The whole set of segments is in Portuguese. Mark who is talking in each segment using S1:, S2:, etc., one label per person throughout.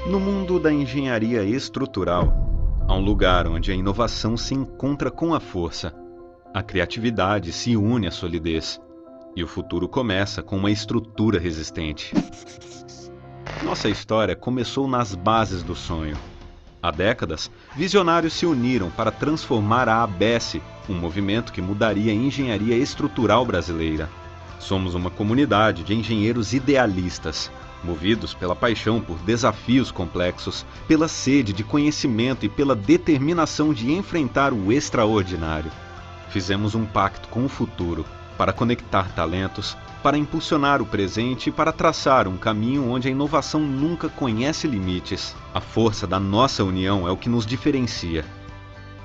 S1: No mundo da engenharia estrutural, há um lugar onde a inovação se encontra com a força, a criatividade se une à solidez, e o futuro começa com uma estrutura resistente. Nossa história começou nas bases do sonho. Há décadas, visionários se uniram para transformar a ABS, um movimento que mudaria a engenharia estrutural brasileira. Somos uma comunidade de engenheiros idealistas, movidos pela paixão por desafios complexos, pela sede de conhecimento e pela determinação de enfrentar o extraordinário. Fizemos um pacto com o futuro para conectar talentos, para impulsionar o presente e para traçar um caminho onde a inovação nunca conhece limites. A força da nossa união é o que nos diferencia.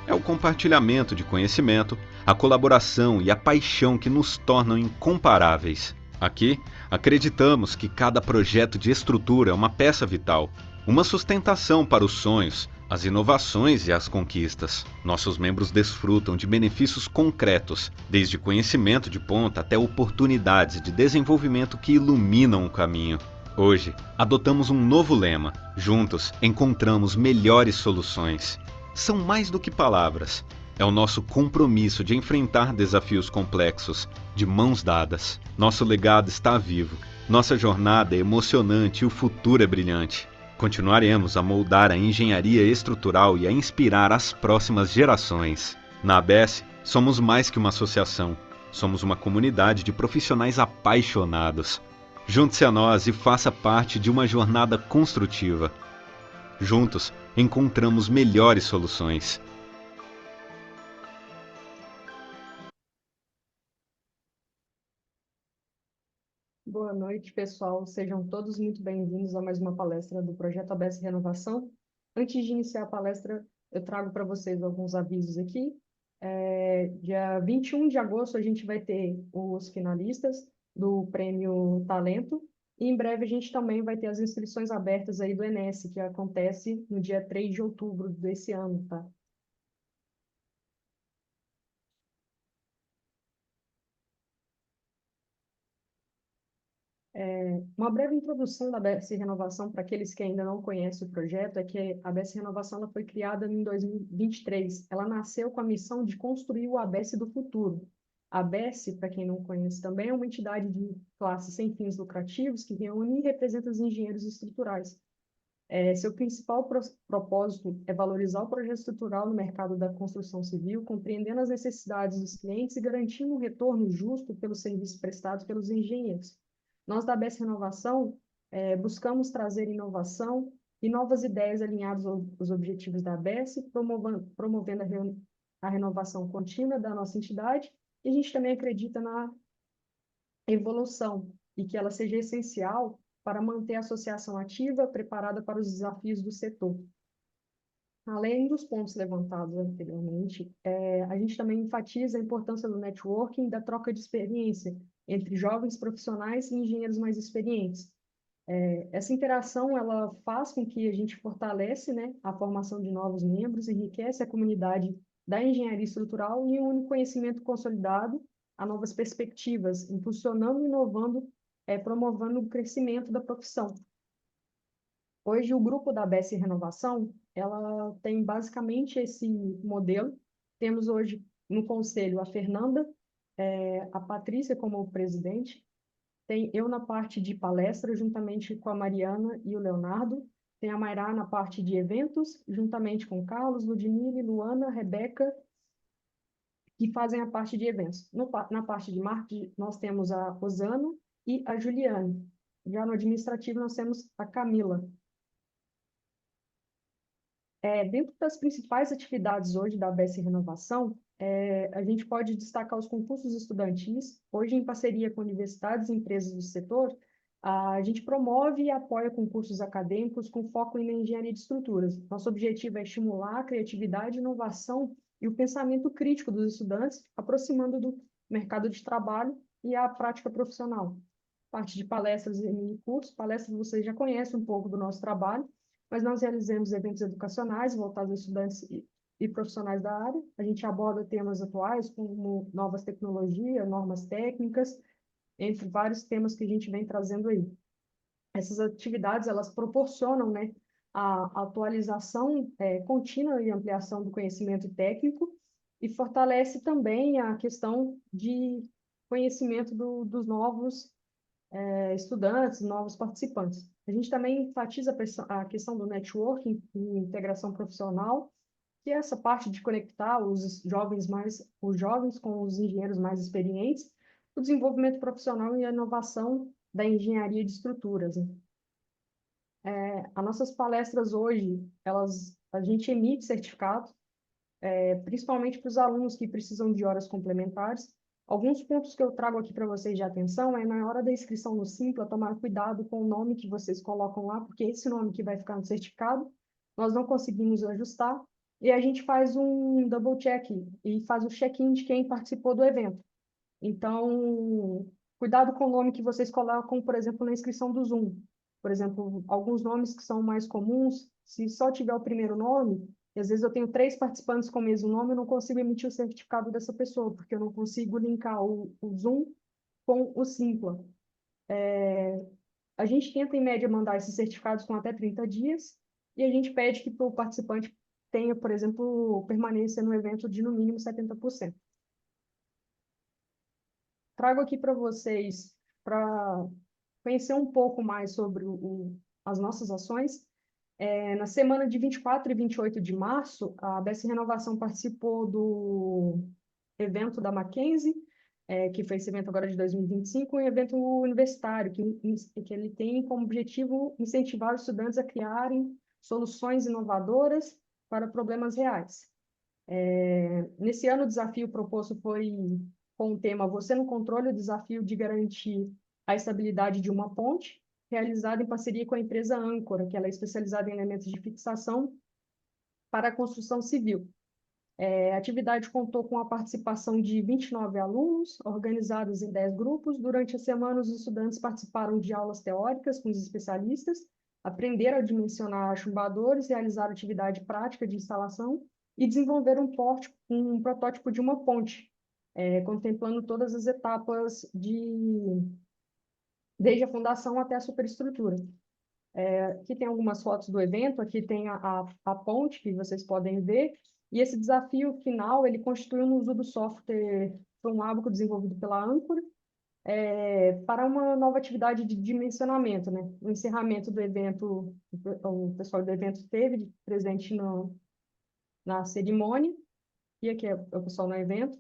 S1: É o compartilhamento de conhecimento, a colaboração e a paixão que nos tornam incomparáveis. Aqui, acreditamos que cada projeto de estrutura é uma peça vital, uma sustentação para os sonhos, as inovações e as conquistas. Nossos membros desfrutam de benefícios concretos, desde conhecimento de ponta até oportunidades de desenvolvimento que iluminam o caminho. Hoje, adotamos um novo lema. Juntos, encontramos melhores soluções. São mais do que palavras. É o nosso compromisso de enfrentar desafios complexos, de mãos dadas. Nosso legado está vivo. Nossa jornada é emocionante e o futuro é brilhante. Continuaremos a moldar a engenharia estrutural e a inspirar as próximas gerações. Na ABS, somos mais que uma associação. Somos uma comunidade de profissionais apaixonados. Junte-se a nós e faça parte de uma jornada construtiva. Juntos, encontramos melhores soluções.
S2: Boa noite, pessoal. Sejam todos muito bem-vindos a mais uma palestra do Projeto ABS Renovação. Antes de iniciar a palestra, eu trago para vocês alguns avisos aqui. Dia 21 de agosto, a gente vai ter os finalistas do Prêmio Talento. E em breve, a gente também vai ter as inscrições abertas aí do Enes, que acontece no dia 3 de outubro desse ano, tá? Uma breve introdução da ABS Renovação para aqueles que ainda não conhecem o projeto é que a ABS Renovação ela foi criada em 2023. Ela nasceu com a missão de construir o ABS do futuro. A ABS, para quem não conhece também, é uma entidade de classe sem fins lucrativos que reúne e representa os engenheiros estruturais. Seu principal propósito é valorizar o projeto estrutural no mercado da construção civil, compreendendo as necessidades dos clientes e garantindo um retorno justo pelos serviços prestados pelos engenheiros. Nós, da ABS Renovação, buscamos trazer inovação e novas ideias alinhadas aos objetivos da ABS, promovendo a renovação contínua da nossa entidade, e a gente também acredita na evolução e que ela seja essencial para manter a associação ativa, preparada para os desafios do setor. Além dos pontos levantados anteriormente, a gente também enfatiza a importância do networking, da troca de experiência entre jovens profissionais e engenheiros mais experientes. Essa interação ela faz com que a gente fortalece, né, a formação de novos membros, enriquece a comunidade da engenharia estrutural e une conhecimento consolidado a novas perspectivas, impulsionando, inovando, promovendo o crescimento da profissão. Hoje, o grupo da ABS Renovação, ela tem basicamente esse modelo. Temos hoje no conselho a Fernanda, a Patrícia como presidente, tem eu na parte de palestra, juntamente com a Mariana e o Leonardo. Tem a Mairá na parte de eventos, juntamente com Carlos, Ludmila, Luana, Rebeca, que fazem a parte de eventos. Na parte de marketing, nós temos a Rosana e a Juliane. Já no administrativo, nós temos a Camila. Dentro das principais atividades hoje da ABS Renovação, a gente pode destacar os concursos estudantis. Hoje, em parceria com universidades e empresas do setor, a gente promove e apoia concursos acadêmicos com foco em engenharia de estruturas. Nosso objetivo é estimular a criatividade, inovação e o pensamento crítico dos estudantes, aproximando do mercado de trabalho e a prática profissional. Parte de palestras e mini-cursos. Palestras vocês já conhecem um pouco do nosso trabalho, mas nós realizamos eventos educacionais voltados a estudantes e profissionais da área. A gente aborda temas atuais, como novas tecnologias, normas técnicas, entre vários temas que a gente vem trazendo aí. Essas atividades, elas proporcionam, né, a atualização contínua e ampliação do conhecimento técnico e fortalece também a questão de conhecimento dos novos estudantes, novos participantes. A gente também enfatiza a questão do networking e integração profissional, que é essa parte de conectar os jovens com os engenheiros mais experientes, o desenvolvimento profissional e a inovação da engenharia de estruturas, né? As nossas palestras hoje, a gente emite certificado, principalmente para os alunos que precisam de horas complementares. Alguns pontos que eu trago aqui para vocês de atenção na hora da inscrição no Simpla, tomar cuidado com o nome que vocês colocam lá, porque esse nome que vai ficar no certificado, nós não conseguimos ajustar, e a gente faz um double check e faz o check-in de quem participou do evento. Então, cuidado com o nome que vocês colocam, por exemplo, na inscrição do Zoom. Por exemplo, alguns nomes que são mais comuns, se só tiver o primeiro nome, e às vezes eu tenho 3 participantes com o mesmo nome, eu não consigo emitir o certificado dessa pessoa, porque eu não consigo linkar o Zoom com o Simpla. A gente tenta, em média, mandar esses certificados com até 30 dias, e a gente pede que o participante tenha, por exemplo, permanência no evento de no mínimo 70%. Trago aqui para vocês, para conhecer um pouco mais sobre as nossas ações. Na semana de 24 e 28 de março, a BS Renovação participou do evento da Mackenzie, que foi esse evento agora de 2025, um evento universitário, que ele tem como objetivo incentivar os estudantes a criarem soluções inovadoras para problemas reais. Nesse ano, o desafio proposto foi com o tema Você no Controle, o desafio de garantir a estabilidade de uma ponte, realizado em parceria com a empresa Âncora, que ela é especializada em elementos de fixação para a construção civil. A atividade contou com a participação de 29 alunos, organizados em 10 grupos. Durante a semana, os estudantes participaram de aulas teóricas com os especialistas, aprenderam a dimensionar chumbadores, realizaram atividade prática de instalação e desenvolveram um protótipo de uma ponte, contemplando todas as etapas desde a fundação até a superestrutura. Aqui tem algumas fotos do evento, aqui tem a ponte que vocês podem ver, e esse desafio final, ele constituiu no uso do software Ábaco desenvolvido pela Âncora, para uma nova atividade de dimensionamento, né? O encerramento do evento, o pessoal do evento esteve presente na cerimônia, e aqui é o pessoal no evento,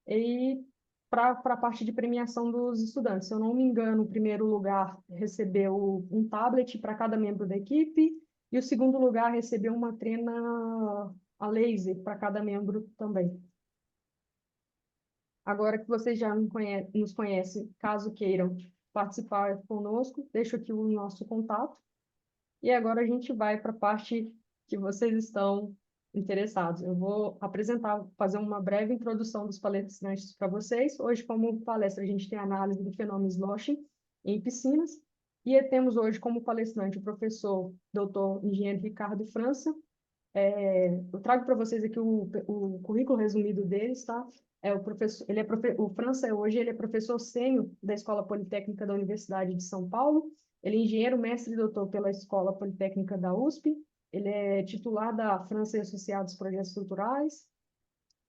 S2: e para a parte de premiação dos estudantes. Se eu não me engano, o primeiro lugar recebeu um tablet para cada membro da equipe, e o segundo lugar recebeu uma trena a laser para cada membro também. Agora que vocês já nos conhecem, caso queiram participar conosco, deixo aqui o nosso contato. E agora a gente vai para a parte que vocês estão interessados. Eu vou fazer uma breve introdução dos palestrantes para vocês. Hoje, como palestra, a gente tem a análise do fenômeno sloshing em piscinas. E temos hoje como palestrante o professor Dr. Engenheiro Ricardo França. Eu trago para vocês aqui o currículo resumido deles, tá? O França hoje ele é professor sênior da Escola Politécnica da Universidade de São Paulo. Ele é engenheiro mestre e doutor pela Escola Politécnica da USP. Ele é titular da França e Associados Projetos Estruturais.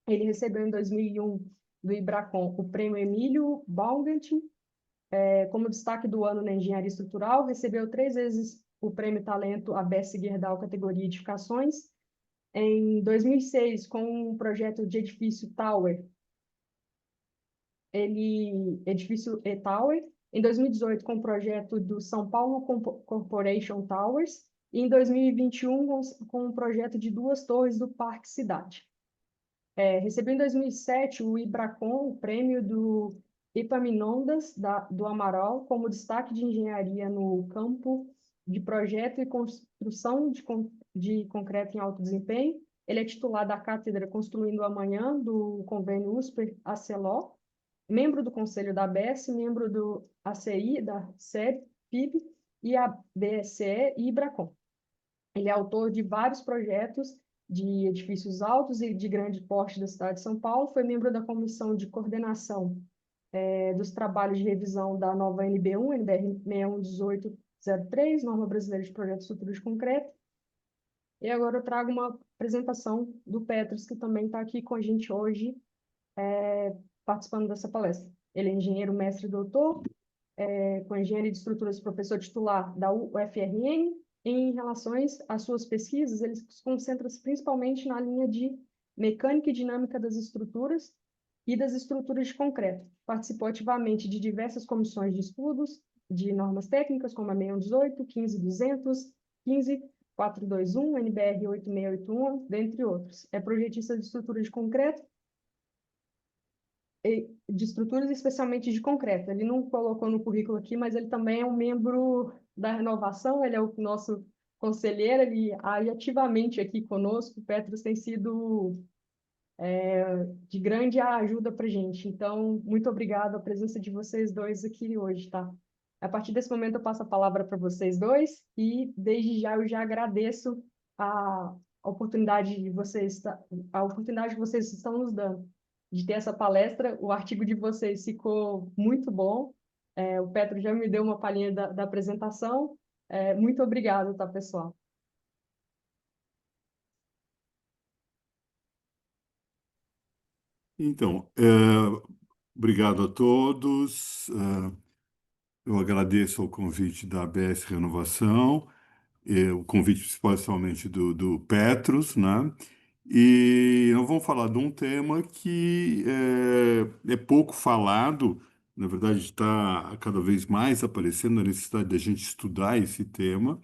S2: Ele recebeu em 2001 do Ibracon o prêmio Emílio Baumgarten, como destaque do ano na engenharia estrutural. Recebeu 3 vezes o prêmio Talento Abesse Gerdau categoria Edificações. Em 2006, com o projeto de edifício Tower, edifício E-Tower. Em 2018, com o projeto do São Paulo Corporation Towers. E em 2021, com o projeto de 2 torres do Parque Cidade. Recebeu em 2007 o Ibracon, o prêmio do Epaminondas do Amaral, como destaque de engenharia no campo de projeto e construção de concreto em alto desempenho. Ele é titular da cátedra Construindo o Amanhã, do convênio USP-ACELO, membro do Conselho da ABS, membro do ACI, da SEB, PIB, e a BSE e Ibracon. Ele é autor de vários projetos de edifícios altos e de grande porte da cidade de São Paulo, foi membro da comissão de coordenação dos trabalhos de revisão da nova NB1, NBR 611803, Norma Brasileira de Projetos Futuros de Concreto, E agora eu trago uma apresentação do Petros, que também está aqui com a gente hoje, participando dessa palestra. Ele é engenheiro mestre e doutor, com engenharia de estruturas, professor titular da UFRN. Em relações às suas pesquisas, ele se concentra principalmente na linha de mecânica e dinâmica das estruturas e das estruturas de concreto. Participou ativamente de diversas comissões de estudos de normas técnicas, como a 6118, 15200, 15421, NBR 8681, dentre outros. É projetista de estruturas de concreto, de estruturas especialmente de concreto. Ele não colocou no currículo aqui, mas ele também é um membro da renovação, ele é o nosso conselheiro, ele age ativamente aqui conosco. O Petros tem sido de grande ajuda para a gente. Então, muito obrigado a presença de vocês dois aqui hoje, tá? A partir desse momento, eu passo a palavra para vocês dois e, desde já, eu já agradeço a oportunidade de vocês, a oportunidade que vocês estão nos dando de ter essa palestra. O artigo de vocês ficou muito bom. O Petro já me deu uma palhinha da apresentação. Muito obrigado, tá, pessoal?
S3: Então, obrigado a todos. Eu agradeço o convite da ABS Renovação, o convite principalmente do Petros, né? E nós vamos falar de um tema que é pouco falado, na verdade está cada vez mais aparecendo a necessidade da gente estudar esse tema.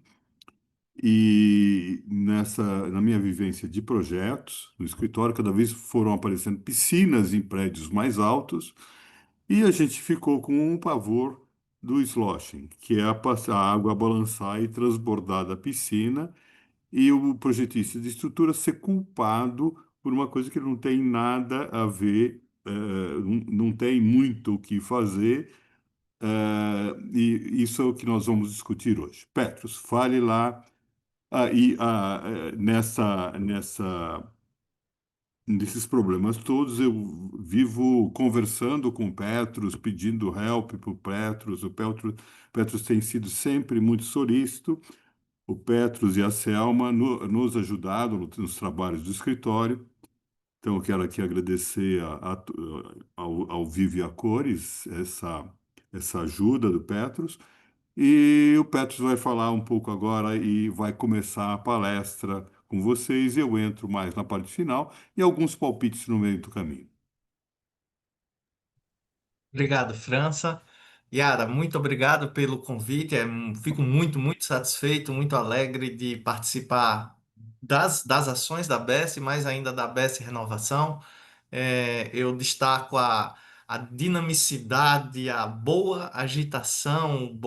S3: E na minha vivência de projetos, no escritório, cada vez foram aparecendo piscinas em prédios mais altos, e a gente ficou com um pavor do sloshing, que é passar a água balançar e transbordar da piscina, e o projetista de estrutura ser culpado por uma coisa que não tem nada a ver, não tem muito o que fazer, e isso é o que nós vamos discutir hoje. Petros, fale lá. Nesses problemas todos, eu vivo conversando com o Petros, pedindo help para o Petros. Petros tem sido sempre muito solícito. O Petros e a Selma nos ajudaram nos trabalhos do escritório. Então, eu quero aqui agradecer ao Vive a Cores essa ajuda do Petros. E o Petros vai falar um pouco agora e vai começar a palestra com vocês. Eu entro mais na parte final e alguns palpites no meio do caminho.
S4: Obrigado, França. Yara, muito obrigado pelo convite. Fico muito satisfeito, muito alegre de participar das ações da BES, mais ainda da BES Renovação. Eu destaco a dinamicidade, a boa agitação,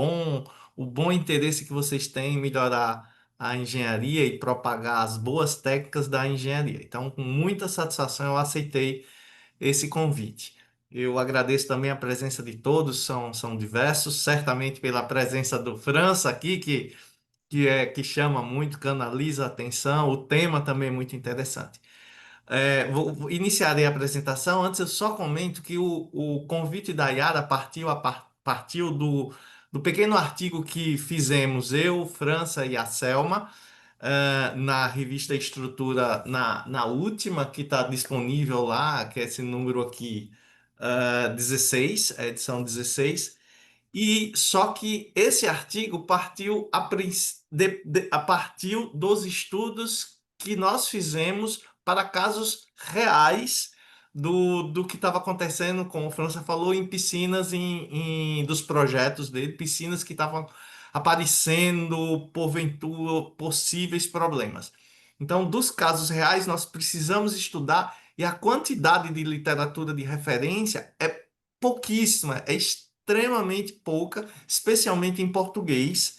S4: o bom interesse que vocês têm em melhorar a engenharia e propagar as boas técnicas da engenharia. Então, com muita satisfação, eu aceitei esse convite. Eu agradeço também a presença de todos, são diversos, certamente pela presença do França aqui, que chama muito, canaliza a atenção, o tema também é muito interessante. Iniciarei a apresentação. Antes, eu só comento que o convite da Yara partiu do pequeno artigo que fizemos eu, França e a Selma, na revista Estrutura, na última, que está disponível lá, que é esse número aqui, 16, a edição 16. E só que esse artigo partiu dos estudos que nós fizemos para casos reais do que estava acontecendo, como a França falou, em piscinas dos projetos dele, piscinas que estavam aparecendo, porventura, possíveis problemas. Então, dos casos reais, nós precisamos estudar, e a quantidade de literatura de referência é pouquíssima, é extremamente pouca, especialmente em português.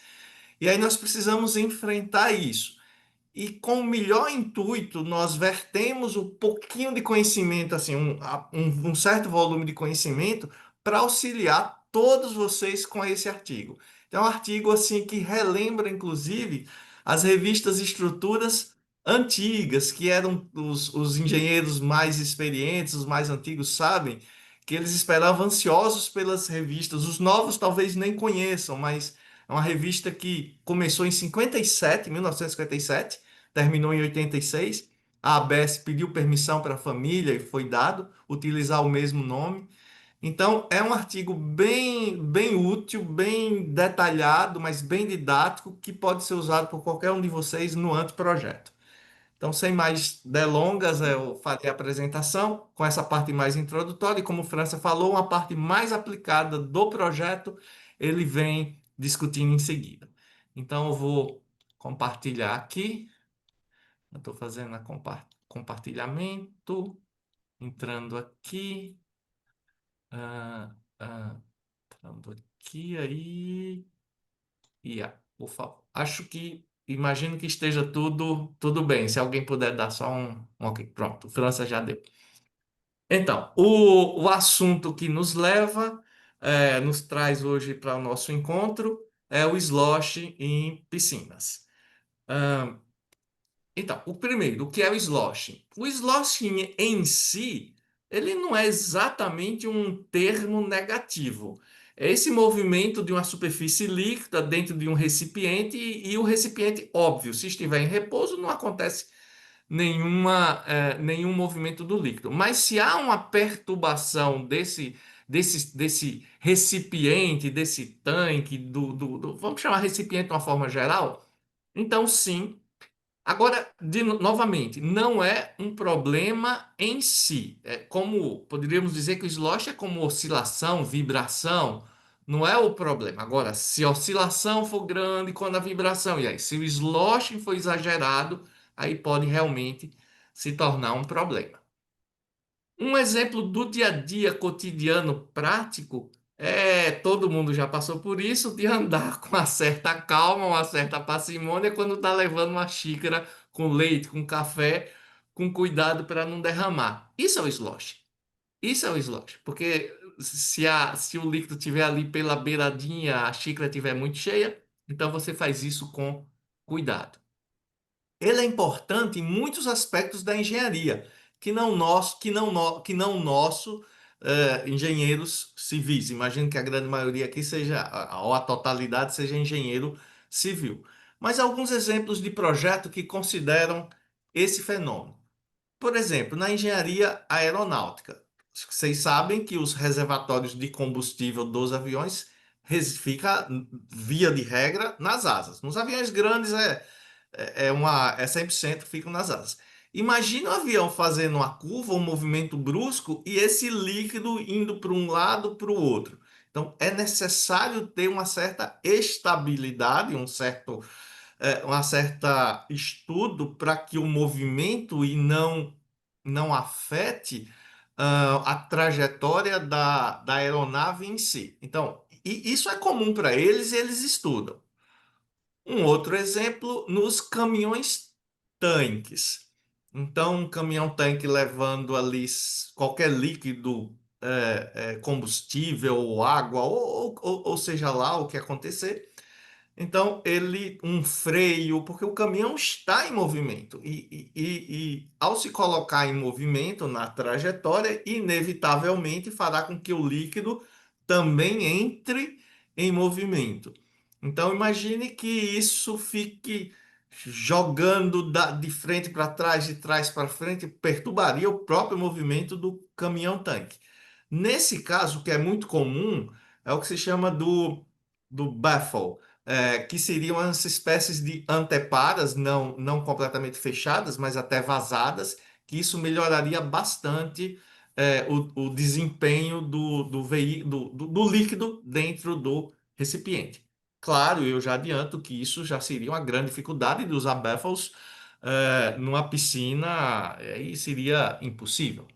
S4: E aí nós precisamos enfrentar isso. E com o melhor intuito, nós vertemos um pouquinho de conhecimento, assim, um certo volume de conhecimento para auxiliar todos vocês com esse artigo. Então, é um artigo assim que relembra, inclusive, as revistas estruturas antigas, que eram os engenheiros mais experientes, os mais antigos, sabem que eles esperavam ansiosos pelas revistas. Os novos talvez nem conheçam, mas é uma revista que começou em 57, 1957, terminou em 86. A ABS pediu permissão para a família e foi dado utilizar o mesmo nome. Então, é um artigo bem útil, bem detalhado, mas bem didático, que pode ser usado por qualquer um de vocês no anteprojeto. Então, sem mais delongas, eu farei a apresentação com essa parte mais introdutória, e como o França falou, uma parte mais aplicada do projeto, ele vem discutindo em seguida. Então, eu vou compartilhar aqui. Eu estou fazendo compartilhamento, entrando aqui. Ah, ah, entrando aqui, aí. Por favor. Imagino que esteja tudo bem. Se alguém puder dar só um ok. Pronto, França já deu. Então, o assunto que nos leva, nos traz hoje para o nosso encontro, é o slosh em piscinas. Então, o primeiro, o que é o sloshing? O sloshing em si, ele não é exatamente um termo negativo. É esse movimento de uma superfície líquida dentro de um recipiente e o recipiente, óbvio, se estiver em repouso, não acontece nenhum movimento do líquido. Mas se há uma perturbação desse recipiente, desse tanque, vamos chamar recipiente de uma forma geral, então sim. Agora, novamente, não é um problema em si. É como poderíamos dizer que o slosh é como oscilação, vibração, não é o problema. Agora, se a oscilação for grande, quando a vibração, e aí, se o slosh for exagerado, aí pode realmente se tornar um problema. Um exemplo do dia a dia cotidiano prático todo mundo já passou por isso, de andar com uma certa calma, uma certa parcimônia quando está levando uma xícara com leite, com café, com cuidado para não derramar. Isso é o slosh. Isso é o slosh, porque se o líquido estiver ali pela beiradinha, a xícara estiver muito cheia, então você faz isso com cuidado. Ele é importante em muitos aspectos da engenharia, que não engenheiros civis. Imagino que a grande maioria aqui seja, ou a totalidade seja engenheiro civil. Mas alguns exemplos de projeto que consideram esse fenômeno. Por exemplo, na engenharia aeronáutica, vocês sabem que os reservatórios de combustível dos aviões fica via de regra nas asas. Nos aviões grandes é 100% ficam nas asas. Imagina o avião fazendo uma curva, um movimento brusco e esse líquido indo para um lado para o outro. Então, é necessário ter uma certa estabilidade, uma certa estudo para que o movimento e não afete a trajetória da aeronave em si. Então, isso é comum para eles e eles estudam. Um outro exemplo nos caminhões tanques. Então, um caminhão-tanque levando ali qualquer líquido, combustível ou água, ou seja lá o que acontecer. Então, um freio, porque o caminhão está em movimento. E ao se colocar em movimento na trajetória, inevitavelmente fará com que o líquido também entre em movimento. Então, imagine que isso fique jogando de frente para trás, de trás para frente, perturbaria o próprio movimento do caminhão-tanque. Nesse caso, o que é muito comum, é o que se chama do baffle, que seriam as espécies de anteparas, não completamente fechadas, mas até vazadas, que isso melhoraria bastante o desempenho do líquido dentro do recipiente. Claro, eu já adianto que isso já seria uma grande dificuldade de usar baffles numa piscina, e seria impossível.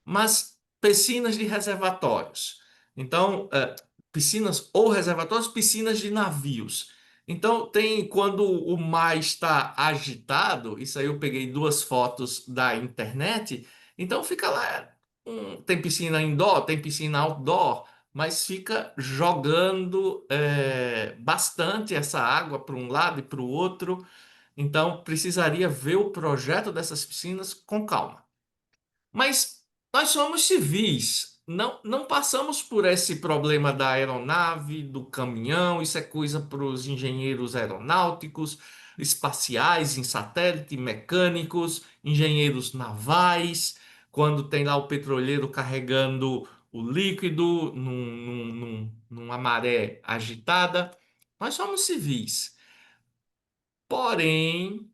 S4: Mas piscinas de reservatórios. Então, piscinas ou reservatórios, piscinas de navios. Então, quando o mar está agitado, isso aí eu peguei 2 fotos da internet, então fica lá, tem piscina indoor, tem piscina outdoor, mas fica jogando bastante essa água para um lado e para o outro. Então, precisaria ver o projeto dessas piscinas com calma. Mas nós somos civis. não passamos por esse problema da aeronave, do caminhão, isso é coisa para os engenheiros aeronáuticos, espaciais, em satélite, mecânicos, engenheiros navais, quando tem lá o petroleiro carregando o líquido numa maré agitada. Nós somos civis. Porém,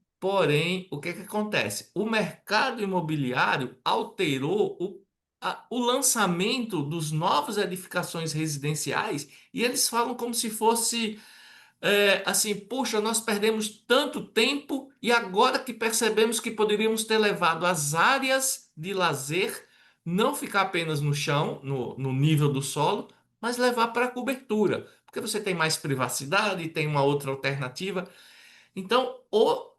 S4: o que que acontece? O mercado imobiliário alterou o lançamento dos novas edificações residenciais e eles falam como se fosse assim, puxa, nós perdemos tanto tempo e agora que percebemos que poderíamos ter levado as áreas de lazer, não ficar apenas no chão, no nível do solo, mas levar para a cobertura, porque você tem mais privacidade, tem uma outra alternativa. Então,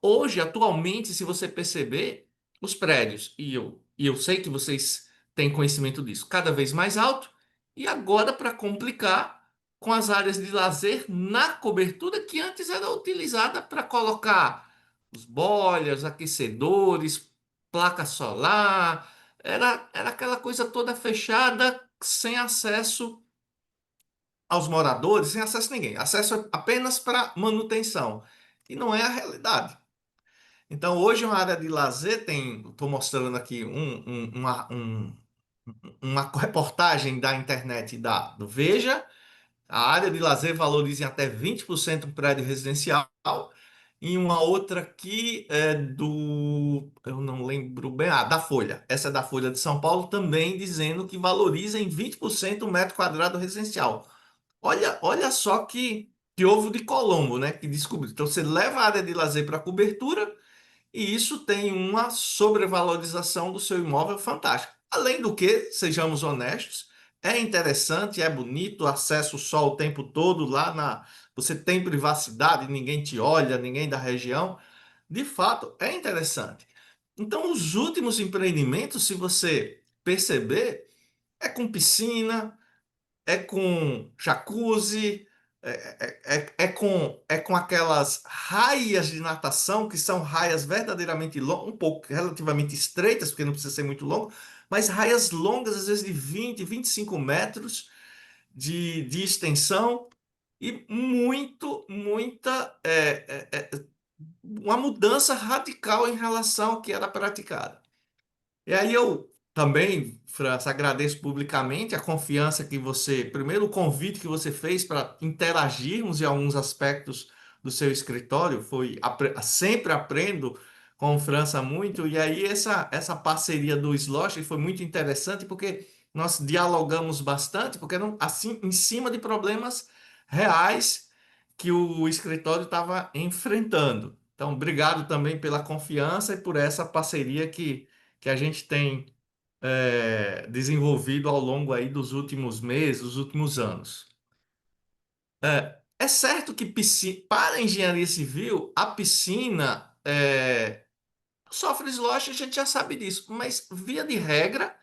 S4: hoje, atualmente, se você perceber, os prédios, e eu sei que vocês têm conhecimento disso, cada vez mais alto, e agora, para complicar, com as áreas de lazer na cobertura que antes era utilizada para colocar os boilers, aquecedores, placa solar, era aquela coisa toda fechada, sem acesso aos moradores, sem acesso a ninguém, acesso apenas para manutenção. E não é a realidade. Então, hoje, uma área de lazer tem. Estou mostrando aqui uma reportagem da internet do Veja. A área de lazer valoriza em até 20% um prédio residencial. E uma outra aqui é do. Eu não lembro bem. Da Folha. Essa é da Folha de São Paulo, também dizendo que valoriza em 20% um metro quadrado residencial. Olha só que ovo de Colombo, né? Que descobriu. Então, você leva a área de lazer para cobertura e isso tem uma sobrevalorização do seu imóvel fantástica. Além do que, sejamos honestos, é interessante, é bonito, acesso ao sol o tempo todo lá na. Você tem privacidade, ninguém te olha, ninguém da região. De fato, é interessante. Então, os últimos empreendimentos, se você perceber, é com piscina, é com jacuzzi, é com aquelas raias de natação, que são raias verdadeiramente longas, um pouco relativamente estreitas, porque não precisa ser muito longo, mas raias longas, às vezes de 20, 25 metros de extensão e muita, uma mudança radical em relação ao que era praticado. E aí eu também, França, agradeço publicamente a confiança que você, primeiro o convite que você fez para interagirmos em alguns aspectos do seu escritório, sempre aprendo com França muito, e aí essa parceria do Slosh foi muito interessante porque nós dialogamos bastante, porque assim, em cima de problemas reais que o escritório estava enfrentando. Então, obrigado também pela confiança e por essa parceria que a gente tem desenvolvido ao longo aí dos últimos meses, dos últimos anos. É certo que para a engenharia civil, a piscina sofre esloche, a gente já sabe disso, mas via de regra,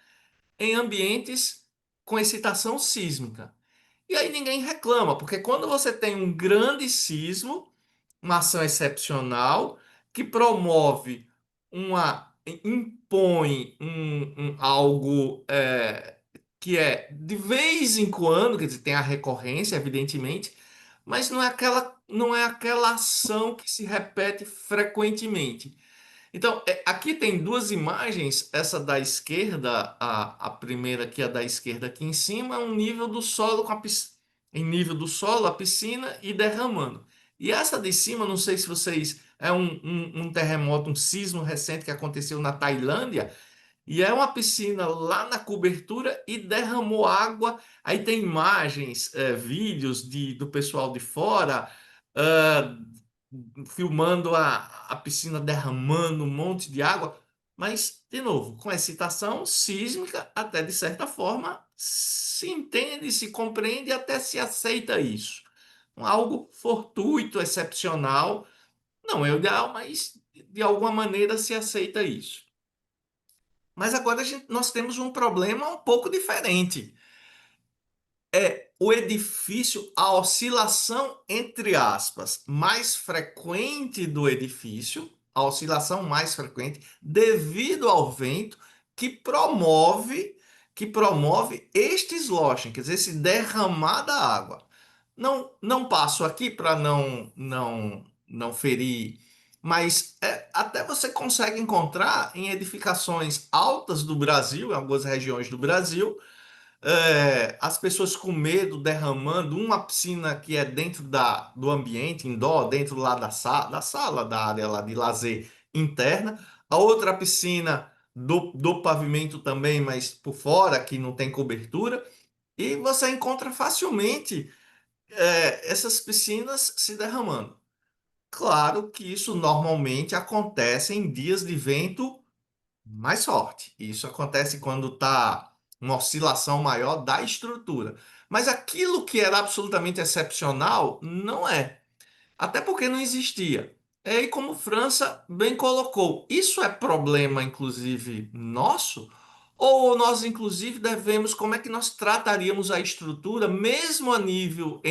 S4: em ambientes com excitação sísmica. E aí ninguém reclama, porque quando você tem um grande sismo, uma ação excepcional que promove impõe algo que é de vez em quando, quer dizer, tem a recorrência, evidentemente, mas não é aquela ação que se repete frequentemente. Então, aqui tem duas imagens, essa da esquerda, a primeira aqui, a da esquerda aqui em cima, é um nível do solo em nível do solo, a piscina e derramando. E essa de cima, não sei se vocês, é um terremoto, um sismo recente que aconteceu na Tailândia, e é uma piscina lá na cobertura e derramou água. Aí tem imagens, vídeos do pessoal de fora, ah, filmando a piscina derramando um monte de água. Mas, de novo, com excitação sísmica, até de certa forma, se entende, se compreende e até se aceita isso. Algo fortuito, excepcional. Não é o ideal, mas de alguma maneira se aceita isso. Mas agora nós temos um problema um pouco diferente. O edifício, a oscilação, entre aspas, mais frequente do edifício, a oscilação mais frequente, devido ao vento, que promove que promove este sloshing, quer dizer, esse derramar da água. Não passo aqui para não ferir, mas até você consegue encontrar em edificações altas do Brasil, em algumas regiões do Brasil, as pessoas com medo derramando uma piscina que é dentro do ambiente, indoor, dentro lá da sala, da área lá de lazer interna, a outra piscina do pavimento também, mas por fora, que não tem cobertura, e você encontra facilmente essas piscinas se derramando. Claro que isso normalmente acontece em dias de vento mais forte. Isso acontece quando está uma oscilação maior da estrutura. Mas aquilo que era absolutamente excepcional não é. Até porque não existia. E como França bem colocou, isso é problema, inclusive, nosso? Ou nós, inclusive, devemos, como é que nós trataríamos a estrutura, mesmo a nível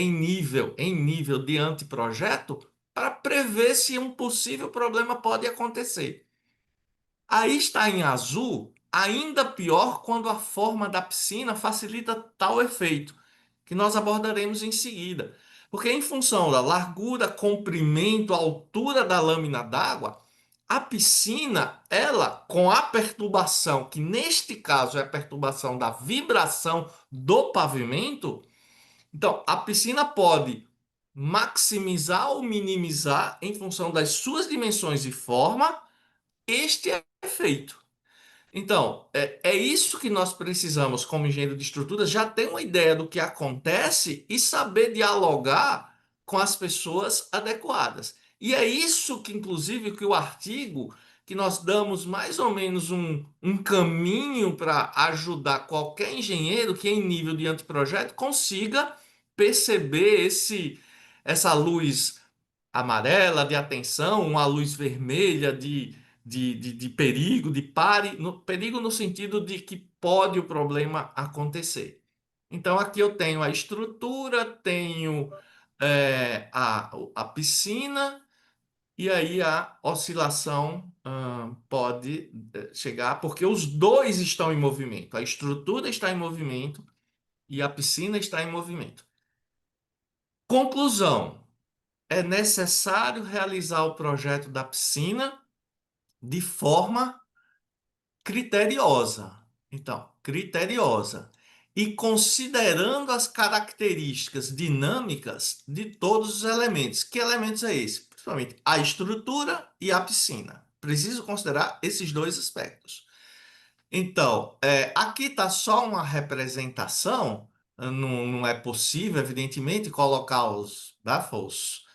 S4: de anteprojeto, para prever se um possível problema pode acontecer? Aí está em azul, ainda pior quando a forma da piscina facilita tal efeito, que nós abordaremos em seguida. Porque em função da largura, comprimento, altura da lâmina d'água, a piscina, ela, com a perturbação, que neste caso é a perturbação da vibração do pavimento, então a piscina pode maximizar ou minimizar, em função das suas dimensões e forma, este efeito. Então, é isso que nós precisamos, como engenheiro de estruturas, já ter uma ideia do que acontece e saber dialogar com as pessoas adequadas. E é isso que, inclusive, que o artigo, que nós damos mais ou menos um caminho para ajudar qualquer engenheiro que, em nível de anteprojeto, consiga perceber essa luz amarela de atenção, uma luz vermelha de perigo, de pare, perigo no sentido de que pode o problema acontecer. Então, aqui eu tenho a estrutura, tenho a piscina, e aí a oscilação pode chegar, porque os dois estão em movimento. A estrutura está em movimento e a piscina está em movimento. Conclusão: é necessário realizar o projeto da piscina de forma criteriosa. Então, criteriosa. E considerando as características dinâmicas de todos os elementos. Que elementos é esse? Principalmente a estrutura e a piscina. Preciso considerar esses dois aspectos. Então, aqui está só uma representação, não é possível, evidentemente, colocar os baffles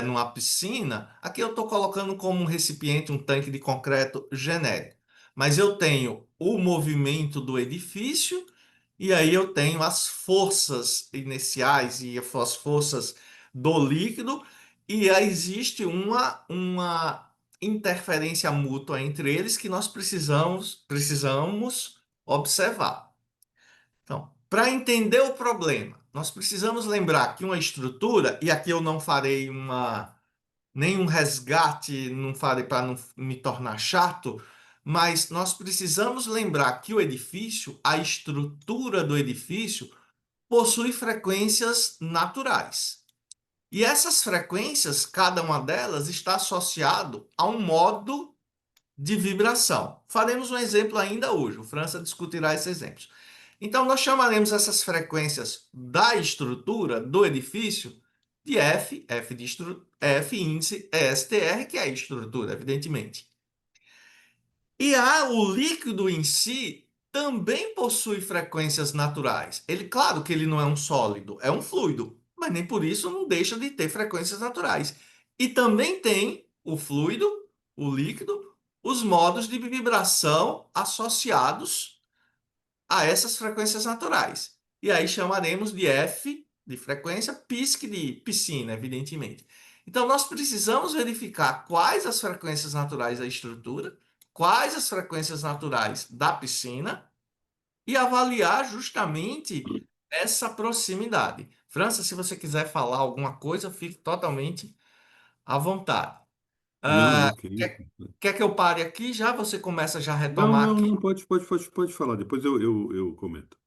S4: numa piscina. Aqui eu estou colocando como um recipiente, um tanque de concreto genérico. Mas eu tenho o movimento do edifício, e aí eu tenho as forças iniciais e as forças do líquido, e aí existe uma interferência mútua entre eles que nós precisamos observar. Então, para entender o problema, nós precisamos lembrar que uma estrutura, e aqui eu não farei nenhum resgate, não farei para não me tornar chato, mas nós precisamos lembrar que o edifício, a estrutura do edifício, possui frequências naturais. E essas frequências, cada uma delas está associado a um modo de vibração. Faremos um exemplo ainda hoje. O França discutirá esses exemplos. Então, nós chamaremos essas frequências da estrutura do edifício de F índice ESTR, que é a estrutura, evidentemente. E o líquido em si também possui frequências naturais. Claro que ele não é um sólido, é um fluido, mas nem por isso não deixa de ter frequências naturais. E também tem o fluido, o líquido, os modos de vibração associados a essas frequências naturais. E aí chamaremos de F de frequência, PISC de piscina, evidentemente. Então nós precisamos verificar quais as frequências naturais da estrutura, quais as frequências naturais da piscina e avaliar justamente essa proximidade. França, se você quiser falar alguma coisa, fique totalmente à vontade.
S3: Não, ok.
S4: Quer que eu pare aqui já? Você começa já a
S3: Não,
S4: retomar
S3: não,
S4: aqui?
S3: não, pode falar, depois eu comento.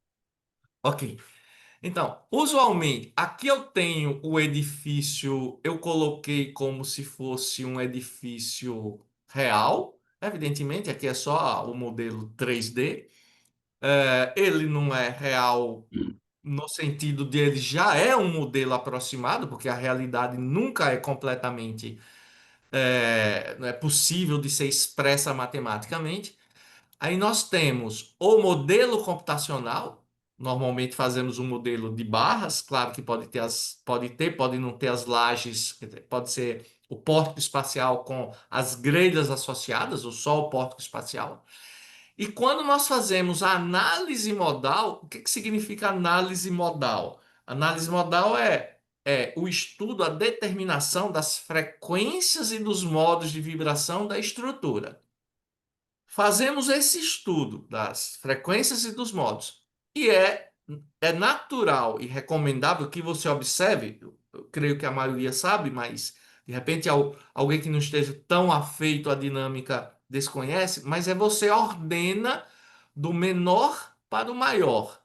S4: Ok. Então, usualmente, aqui eu tenho o edifício, eu coloquei como se fosse um edifício real. Evidentemente, aqui é só o modelo 3D. Ele não é real no sentido de ele já é um modelo aproximado, porque a realidade nunca é completamente, não é possível de ser expressa matematicamente. Aí nós temos o modelo computacional. Normalmente fazemos um modelo de barras, claro que pode não ter as lajes, quer dizer, pode ser o pórtico espacial com as grelhas associadas, ou só o pórtico espacial. E quando nós fazemos a análise modal, o que que significa análise modal? Análise modal é o estudo, a determinação das frequências e dos modos de vibração da estrutura. Fazemos esse estudo das frequências e dos modos. E é natural e recomendável que você observe, eu creio que a maioria sabe, mas de repente alguém que não esteja tão afeito à dinâmica desconhece, mas você ordena do menor para o maior.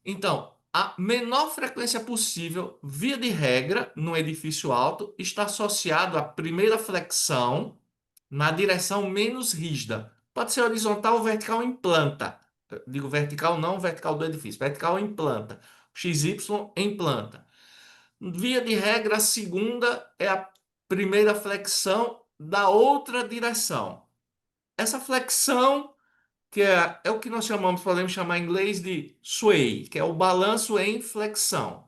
S4: Então, a menor frequência possível, via de regra, no edifício alto, está associado à primeira flexão na direção menos rígida. Pode ser horizontal ou vertical em planta. Eu digo vertical não, vertical do edifício. Vertical em planta. XY em planta. Via de regra, a segunda é a primeira flexão da outra direção. Essa flexão que é o que nós chamamos, podemos chamar em inglês de sway, que é o balanço em flexão.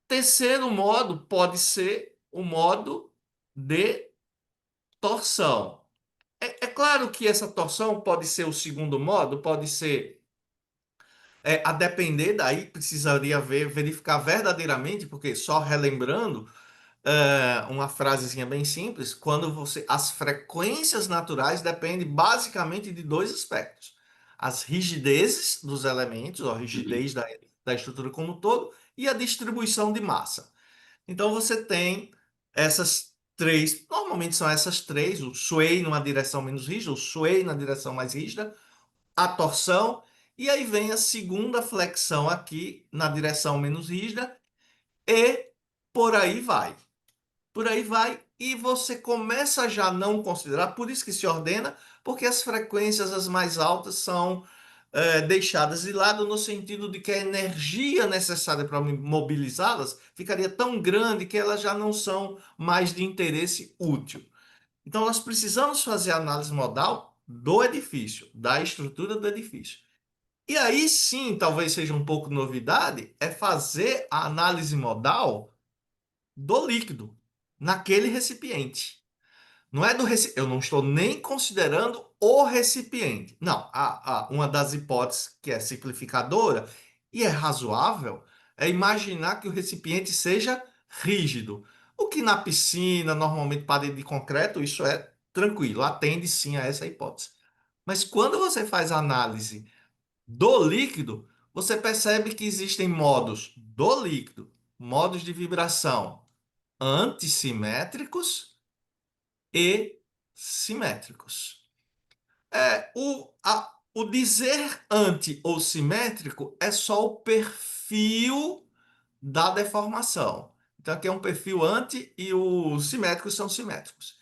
S4: Terceiro modo pode ser o modo de torção. É claro que essa torção pode ser o segundo modo, pode ser, a depender, daí precisaria verificar verdadeiramente, porque só relembrando, uma frasezinha bem simples, as frequências naturais dependem basicamente de dois aspectos: as rigidezes dos elementos, ou a rigidez da estrutura como um todo, e a distribuição de massa. Então você tem essas três, normalmente são essas três: o sway numa direção menos rígida, o sway na direção mais rígida, a torção, e aí vem a segunda flexão aqui na direção menos rígida, e por aí vai. Por aí vai, e você começa já a não considerar, por isso que se ordena, porque as frequências as mais altas são deixadas de lado, no sentido de que a energia necessária para mobilizá-las ficaria tão grande que elas já não são mais de interesse útil. Então, nós precisamos fazer a análise modal do edifício, da estrutura do edifício. E aí sim, talvez seja um pouco novidade, é fazer a análise modal do líquido naquele recipiente. Não é do recipiente. Eu não estou nem considerando o recipiente. Não, uma das hipóteses que é simplificadora e é razoável é imaginar que o recipiente seja rígido. O que na piscina, normalmente parede de concreto, isso é tranquilo, atende sim a essa hipótese. Mas quando você faz a análise do líquido, você percebe que existem modos do líquido, modos de vibração antissimétricos e simétricos. O dizer anti ou simétrico é só o perfil da deformação. Então, aqui é um perfil anti e os simétricos são simétricos.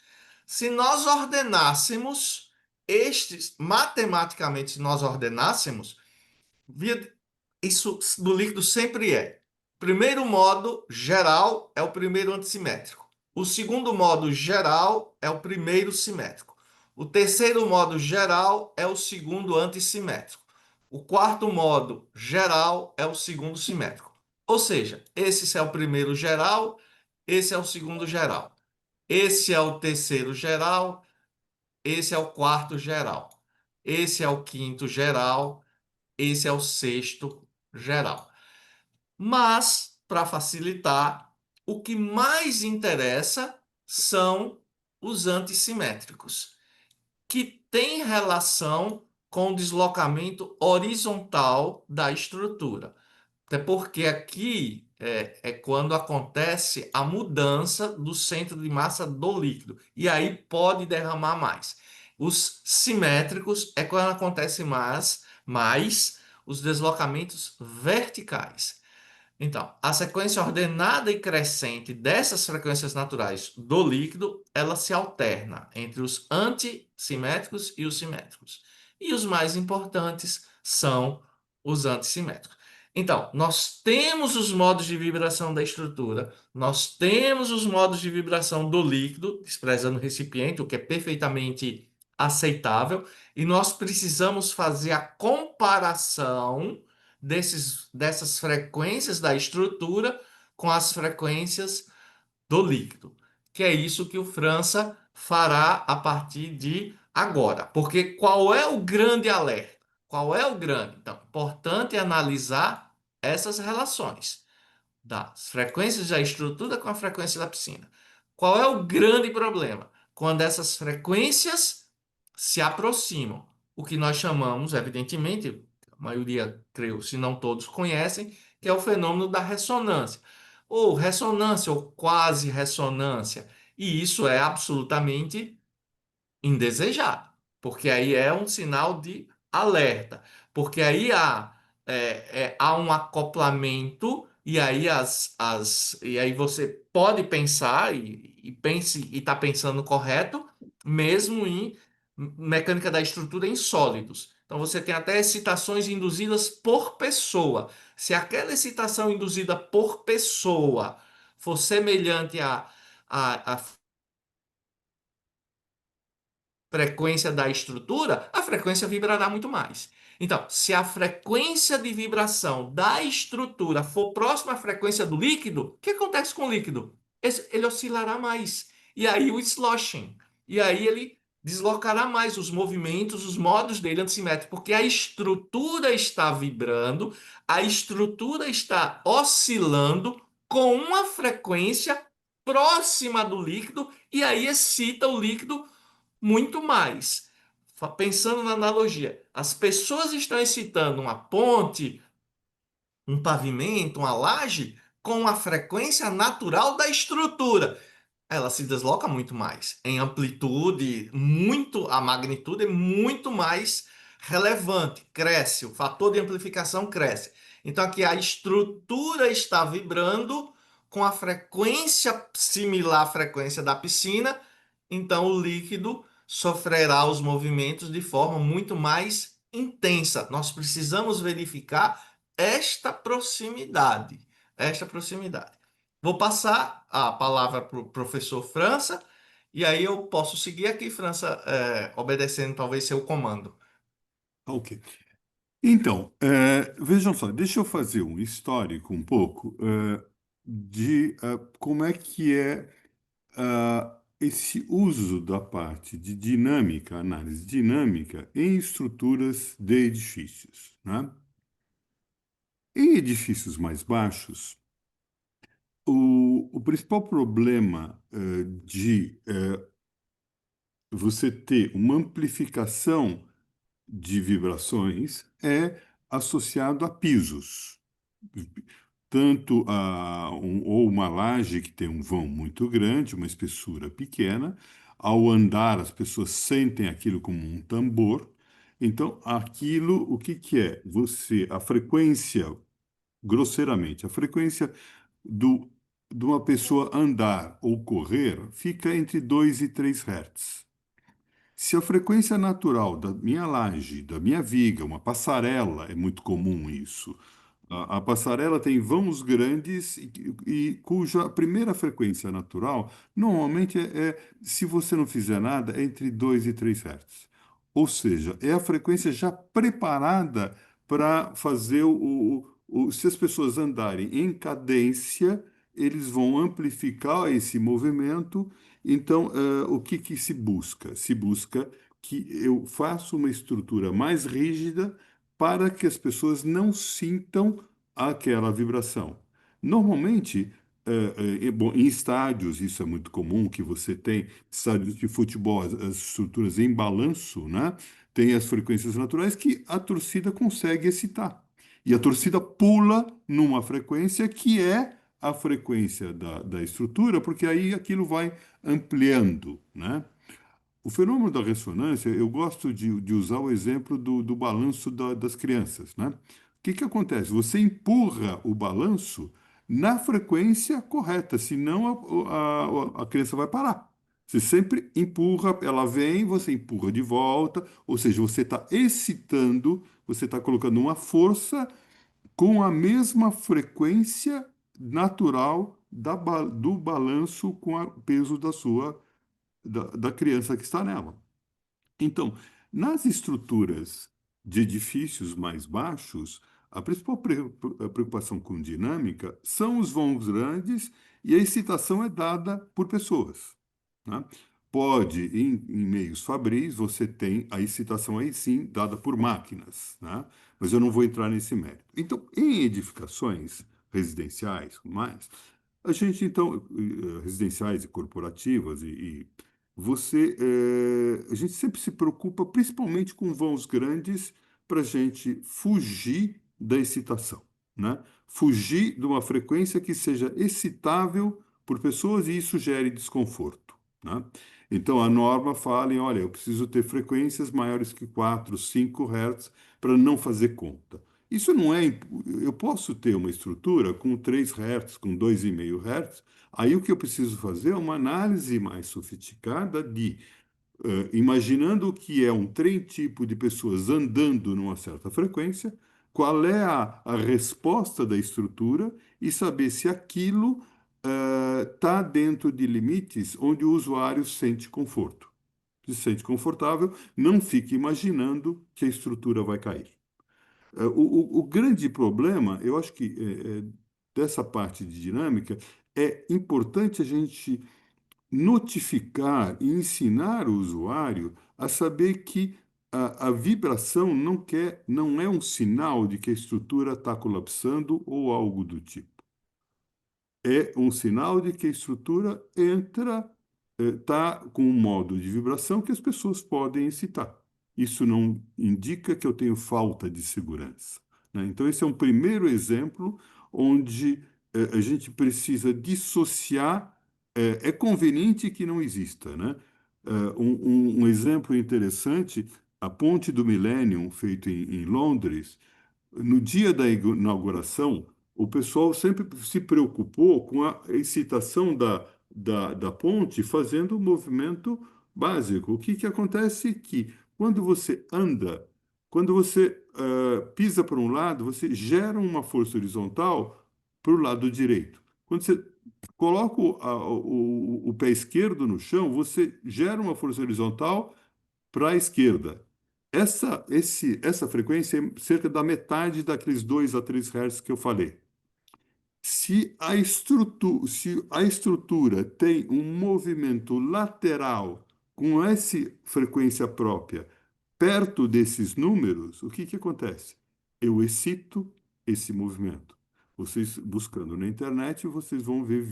S4: Se nós ordenássemos estes, matematicamente, se nós ordenássemos, isso do líquido sempre é. Primeiro modo geral é o primeiro antissimétrico. O segundo modo geral é o primeiro simétrico. O terceiro modo geral é o segundo antissimétrico. O quarto modo geral é o segundo simétrico. Ou seja, esse é o primeiro geral, esse é o segundo geral. Esse é o terceiro geral, esse é o quarto geral. Esse é o quinto geral, esse é o sexto geral. Mas, para facilitar, o que mais interessa são os antissimétricos, que têm relação com o deslocamento horizontal da estrutura. Até porque aqui é quando acontece a mudança do centro de massa do líquido. E aí pode derramar mais. Os simétricos é quando acontece mais os deslocamentos verticais. Então, a sequência ordenada e crescente dessas frequências naturais do líquido, ela se alterna entre os antissimétricos e os simétricos. E os mais importantes são os antissimétricos. Então, nós temos os modos de vibração da estrutura, nós temos os modos de vibração do líquido, desprezando o recipiente, o que é perfeitamente aceitável, e nós precisamos fazer a comparação dessas frequências da estrutura com as frequências do líquido. Que é isso que o França fará a partir de agora. Porque qual é o grande alerta? Qual é o grande? Então, importante analisar essas relações das frequências da estrutura com a frequência da piscina. Qual é o grande problema? Quando essas frequências se aproximam, o que nós chamamos, evidentemente, a maioria, creio, se não todos conhecem, que é o fenômeno da ressonância, ou ressonância, ou quase ressonância. E isso é absolutamente indesejado, porque aí é um sinal de alerta, porque aí há um acoplamento e aí e aí você pode pensar e pense e está pensando correto, mesmo em mecânica da estrutura em sólidos. Então você tem até excitações induzidas por pessoa. Se aquela excitação induzida por pessoa for semelhante à frequência da estrutura, a frequência vibrará muito mais. Então, se a frequência de vibração da estrutura for próxima à frequência do líquido, o que acontece com o líquido? Ele oscilará mais. E aí o sloshing. E aí ele deslocará mais os movimentos, os modos dele antissimétricos, porque a estrutura está vibrando, a estrutura está oscilando com uma frequência próxima do líquido, e aí excita o líquido muito mais. Pensando na analogia, as pessoas estão excitando uma ponte, um pavimento, uma laje, com a frequência natural da estrutura. Ela se desloca muito mais, em amplitude, a magnitude é muito mais relevante, cresce, o fator de amplificação cresce. Então aqui a estrutura está vibrando com a frequência similar à frequência da piscina, então o líquido sofrerá os movimentos de forma muito mais intensa. Nós precisamos verificar esta proximidade, esta proximidade. Vou passar a palavra para o professor França, e aí eu posso seguir aqui, França, obedecendo talvez seu comando.
S3: Ok. Então, vejam só, deixa eu fazer um histórico um pouco de como é que é esse uso da parte de dinâmica, análise dinâmica, em estruturas de edifícios, né? Em edifícios mais baixos, o principal problema de você ter uma amplificação de vibrações é associado a pisos. Tanto ou uma laje que tem um vão muito grande, uma espessura pequena, ao andar as pessoas sentem aquilo como um tambor. Então, aquilo, o que que é? A frequência, grosseiramente, a frequência do, de uma pessoa andar ou correr fica entre 2 e 3 Hz. Se a frequência natural da minha laje, da minha viga, uma passarela, é muito comum isso. A passarela tem vãos grandes e cuja primeira frequência natural, normalmente se você não fizer nada, é entre 2 e 3 Hz. Ou seja, é a frequência já preparada para fazer se as pessoas andarem em cadência, eles vão amplificar esse movimento. Então, o que que se busca? Se busca que eu faça uma estrutura mais rígida para que as pessoas não sintam aquela vibração. Normalmente, bom, em estádios, isso é muito comum, que você tem estádios de futebol, as estruturas em balanço, né? Tem as frequências naturais que a torcida consegue excitar. E a torcida pula numa frequência que é a frequência da estrutura, porque aí aquilo vai ampliando, né? O fenômeno da ressonância, eu gosto de usar o exemplo do balanço das crianças, né? O que acontece? Você empurra o balanço na frequência correta, senão a criança vai parar. Você sempre empurra, ela vem, você empurra de volta, ou seja, você está excitando, você está colocando uma força com a mesma frequência natural do balanço com o peso da criança que está nela. Então, nas estruturas de edifícios mais baixos, a principal preocupação com dinâmica são os vãos grandes e a excitação é dada por pessoas, né? Pode, em meios fabris, você tem a excitação aí sim dada por máquinas, né? Mas eu não vou entrar nesse mérito. Então, em edificações residenciais, mais, a gente então, residenciais e corporativas e a gente sempre se preocupa, principalmente com vãos grandes, para a gente fugir da excitação, né? Fugir de uma frequência que seja excitável por pessoas e isso gere desconforto, né? Então a norma fala em, olha, eu preciso ter frequências maiores que 4, 5 Hz para não fazer conta. Isso não é. Eu posso ter uma estrutura com 3 Hz, com 2,5 Hz. Aí o que eu preciso fazer é uma análise mais sofisticada imaginando o que é um trem tipo de pessoas andando numa certa frequência, qual é a resposta da estrutura e saber se aquilo está dentro de limites onde o usuário sente conforto. Se sente confortável, não fique imaginando que a estrutura vai cair. O grande problema, eu acho que dessa parte de dinâmica, é importante a gente notificar e ensinar o usuário a saber que a vibração não é um sinal de que a estrutura está colapsando ou algo do tipo. É um sinal de que a estrutura está com um modo de vibração que as pessoas podem excitar. Isso não indica que eu tenho falta de segurança, né? Então, esse é um primeiro exemplo onde a gente precisa dissociar. É conveniente que não exista, né? Um exemplo interessante, a Ponte do Millennium, feita em Londres, no dia da inauguração, o pessoal sempre se preocupou com a excitação da ponte fazendo o movimento básico. O que acontece é que quando você anda, quando você pisa para um lado, você gera uma força horizontal para o lado direito. Quando você coloca o pé esquerdo no chão, você gera uma força horizontal para a esquerda. Essa frequência é cerca da metade daqueles 2 a 3 Hz que eu falei. Se a estrutura tem um movimento lateral com essa frequência própria perto desses números, o que acontece? Eu excito esse movimento. Vocês, buscando na internet, vocês vão ver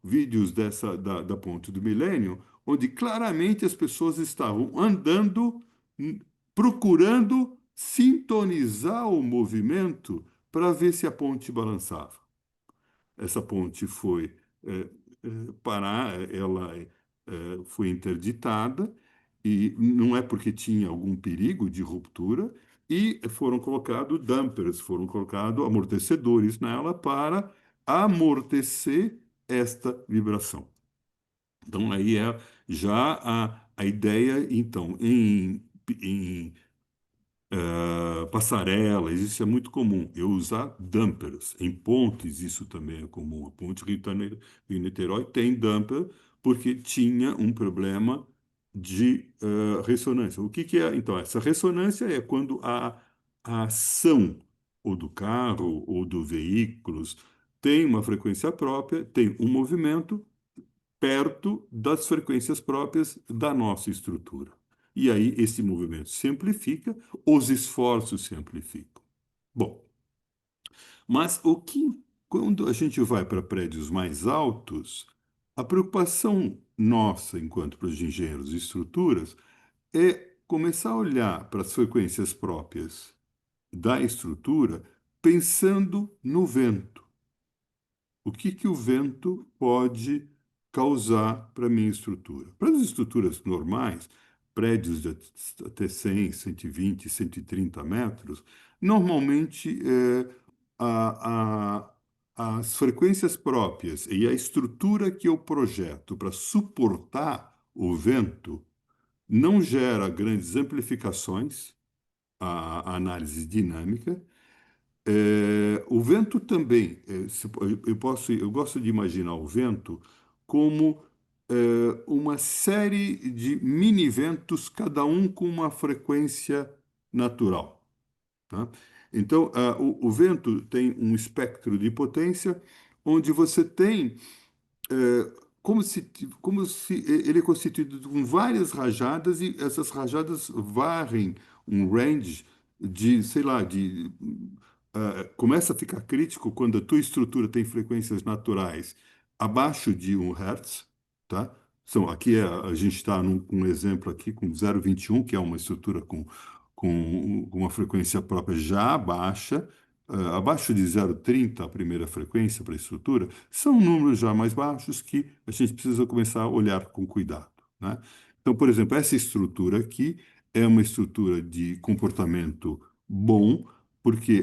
S3: vídeos da Ponte do Milênio, onde claramente as pessoas estavam andando, procurando sintonizar o movimento para ver se a ponte balançava. Essa ponte foi parar, ela foi interditada, e não é porque tinha algum perigo de ruptura, e foram colocados dampers, foram colocados amortecedores nela para amortecer esta vibração. Então, aí é já a ideia, então, em passarelas, isso é muito comum. Eu usar dampers. Em pontes, isso também é comum. A ponte Rio-Niterói tem damper porque tinha um problema de ressonância. O que é? Então, essa ressonância é quando a ação ou do carro ou do veículo tem uma frequência própria, tem um movimento perto das frequências próprias da nossa estrutura. E aí esse movimento se amplifica, os esforços se amplificam. Bom, mas quando a gente vai para prédios mais altos, a preocupação nossa, enquanto para os engenheiros de estruturas, é começar a olhar para as frequências próprias da estrutura pensando no vento. O que que o vento pode causar para a minha estrutura? Para as estruturas normais, prédios de até 100, 120, 130 metros, normalmente a, as frequências próprias e a estrutura que eu projeto para suportar o vento não gera grandes amplificações, a análise dinâmica. O vento também, eu gosto de imaginar o vento como uma série de mini-ventos, cada um com uma frequência natural, tá? Então, o vento tem um espectro de potência onde você tem como se ele é constituído com várias rajadas e essas rajadas varrem um range de, sei lá, começa a ficar crítico quando a tua estrutura tem frequências naturais abaixo de 1 Hz, tá? A gente está num um exemplo aqui com 0,21, que é uma estrutura com uma frequência própria já baixa, abaixo de 0,30 a primeira frequência para a estrutura, são números já mais baixos que a gente precisa começar a olhar com cuidado, né? Então, por exemplo, essa estrutura aqui é uma estrutura de comportamento bom, porque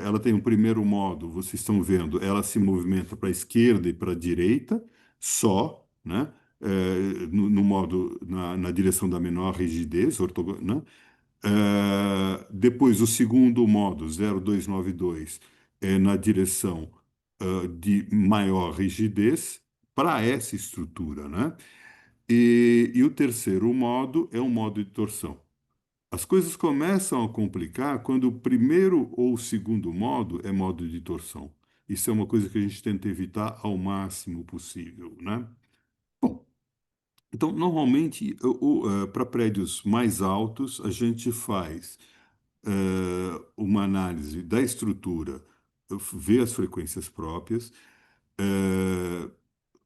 S3: ela tem um primeiro modo, vocês estão vendo, ela se movimenta para a esquerda e para a direita, só, né? No modo, na direção da menor rigidez, né? Depois, o segundo modo, 0292, é na direção de maior rigidez para essa estrutura, né? E o terceiro modo é um modo de torção. As coisas começam a complicar quando o primeiro ou o segundo modo é modo de torção. Isso é uma coisa que a gente tenta evitar ao máximo possível, né? Bom, então, normalmente, para prédios mais altos, a gente faz uma análise da estrutura, vê as frequências próprias, eh,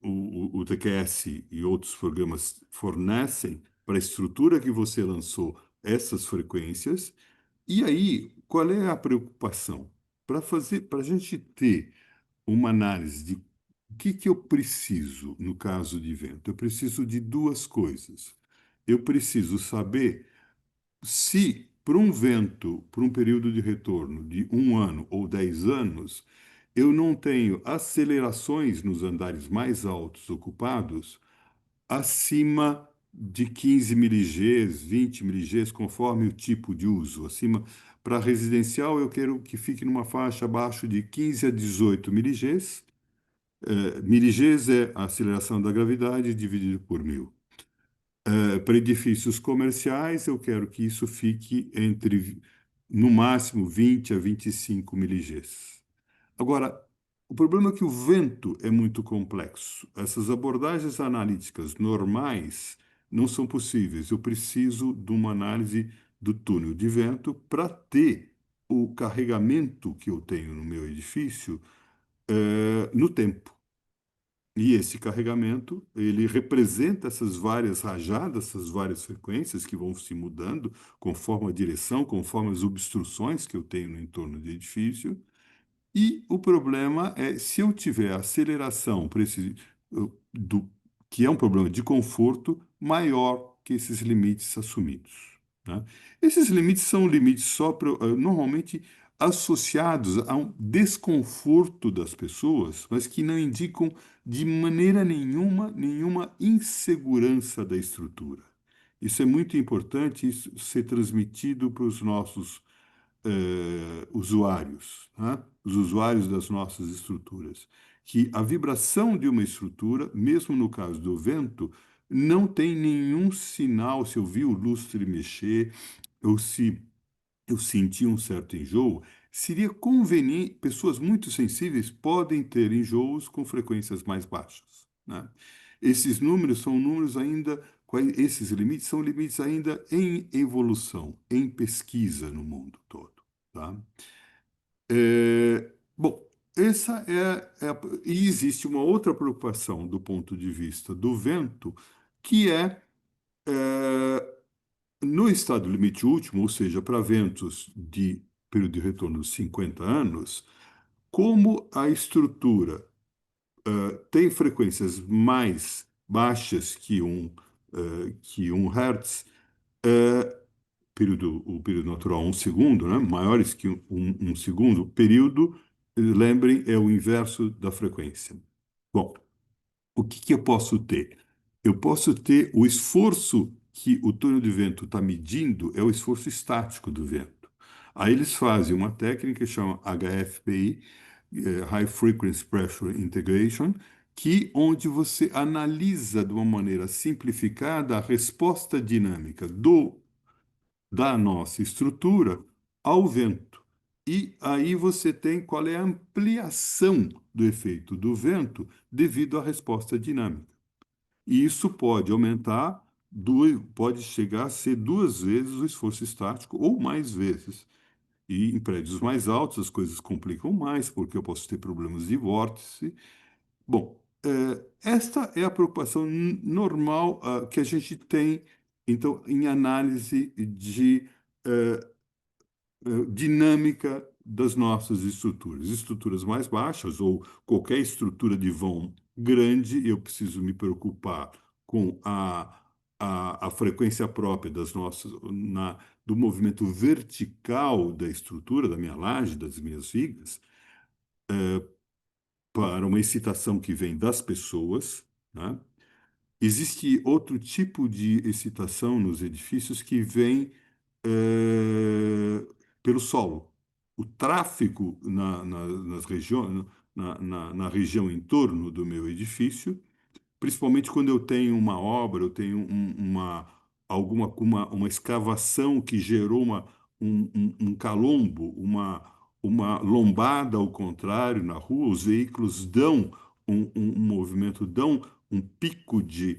S3: o TQS e outros programas fornecem para a estrutura que você lançou essas frequências. E aí, qual é a preocupação? Para a gente ter uma análise de o que que eu preciso no caso de vento, eu preciso de duas coisas. Eu preciso saber se para um vento, por um período de retorno de 1 ano ou 10 anos, eu não tenho acelerações nos andares mais altos ocupados acima de 15 miligês, 20 miligês, conforme o tipo de uso. Para residencial, eu quero que fique numa faixa abaixo de 15 a 18 miligês. Miligês é a aceleração da gravidade dividido por 1000. Para edifícios comerciais, eu quero que isso fique entre, no máximo, 20 a 25 miligês. Agora, o problema é que o vento é muito complexo. Essas abordagens analíticas normais não são possíveis. Eu preciso de uma análise do túnel de vento para ter o carregamento que eu tenho no meu edifício, no tempo. E esse carregamento, ele representa essas várias rajadas, essas várias frequências que vão se mudando conforme a direção, conforme as obstruções que eu tenho no entorno do edifício. E o problema é se eu tiver aceleração para do, que é um problema de conforto maior que esses limites assumidos, né? Esses limites são limites normalmente associados a um desconforto das pessoas, mas que não indicam de maneira nenhuma insegurança da estrutura. Isso é muito importante isso ser transmitido para os nossos usuários, né? Os usuários das nossas estruturas, que a vibração de uma estrutura, mesmo no caso do vento, não tem nenhum sinal, se eu vi o lustre mexer, ou se eu senti um certo enjoo, seria conveniente, pessoas muito sensíveis podem ter enjoos com frequências mais baixas, né? Esses números são números ainda, esses limites são limites ainda em evolução, em pesquisa no mundo todo, tá? Bom, e existe uma outra preocupação do ponto de vista do vento, que é, no estado limite último, ou seja, para ventos de período de retorno de 50 anos, como a estrutura tem frequências mais baixas que 1 Hz, o período natural 1 segundo, né? Maiores que um segundo, o período, lembrem, é o inverso da frequência. Bom, o que eu posso ter? Eu posso ter o esforço que o túnel de vento está medindo, é o esforço estático do vento. Aí eles fazem uma técnica que chama HFPI, High Frequency Pressure Integration, onde você analisa de uma maneira simplificada a resposta dinâmica da nossa estrutura ao vento. E aí você tem qual é a ampliação do efeito do vento devido à resposta dinâmica. E isso pode aumentar, pode chegar a ser 2 vezes o esforço estático ou mais vezes. E em prédios mais altos as coisas complicam mais, porque eu posso ter problemas de vórtice. Bom, esta é a preocupação normal que a gente tem, então, em análise de dinâmica das nossas estruturas. Estruturas mais baixas ou qualquer estrutura de vão grande, eu preciso me preocupar com a frequência própria do movimento vertical da estrutura, da minha laje, das minhas vigas, para uma excitação que vem das pessoas, né? Existe outro tipo de excitação nos edifícios que vem pelo solo. O tráfego nas regiões, na região em torno do meu edifício, principalmente quando eu tenho uma obra, eu tenho uma escavação que gerou um calombo, uma lombada ao contrário na rua, os veículos dão um movimento, dão um pico de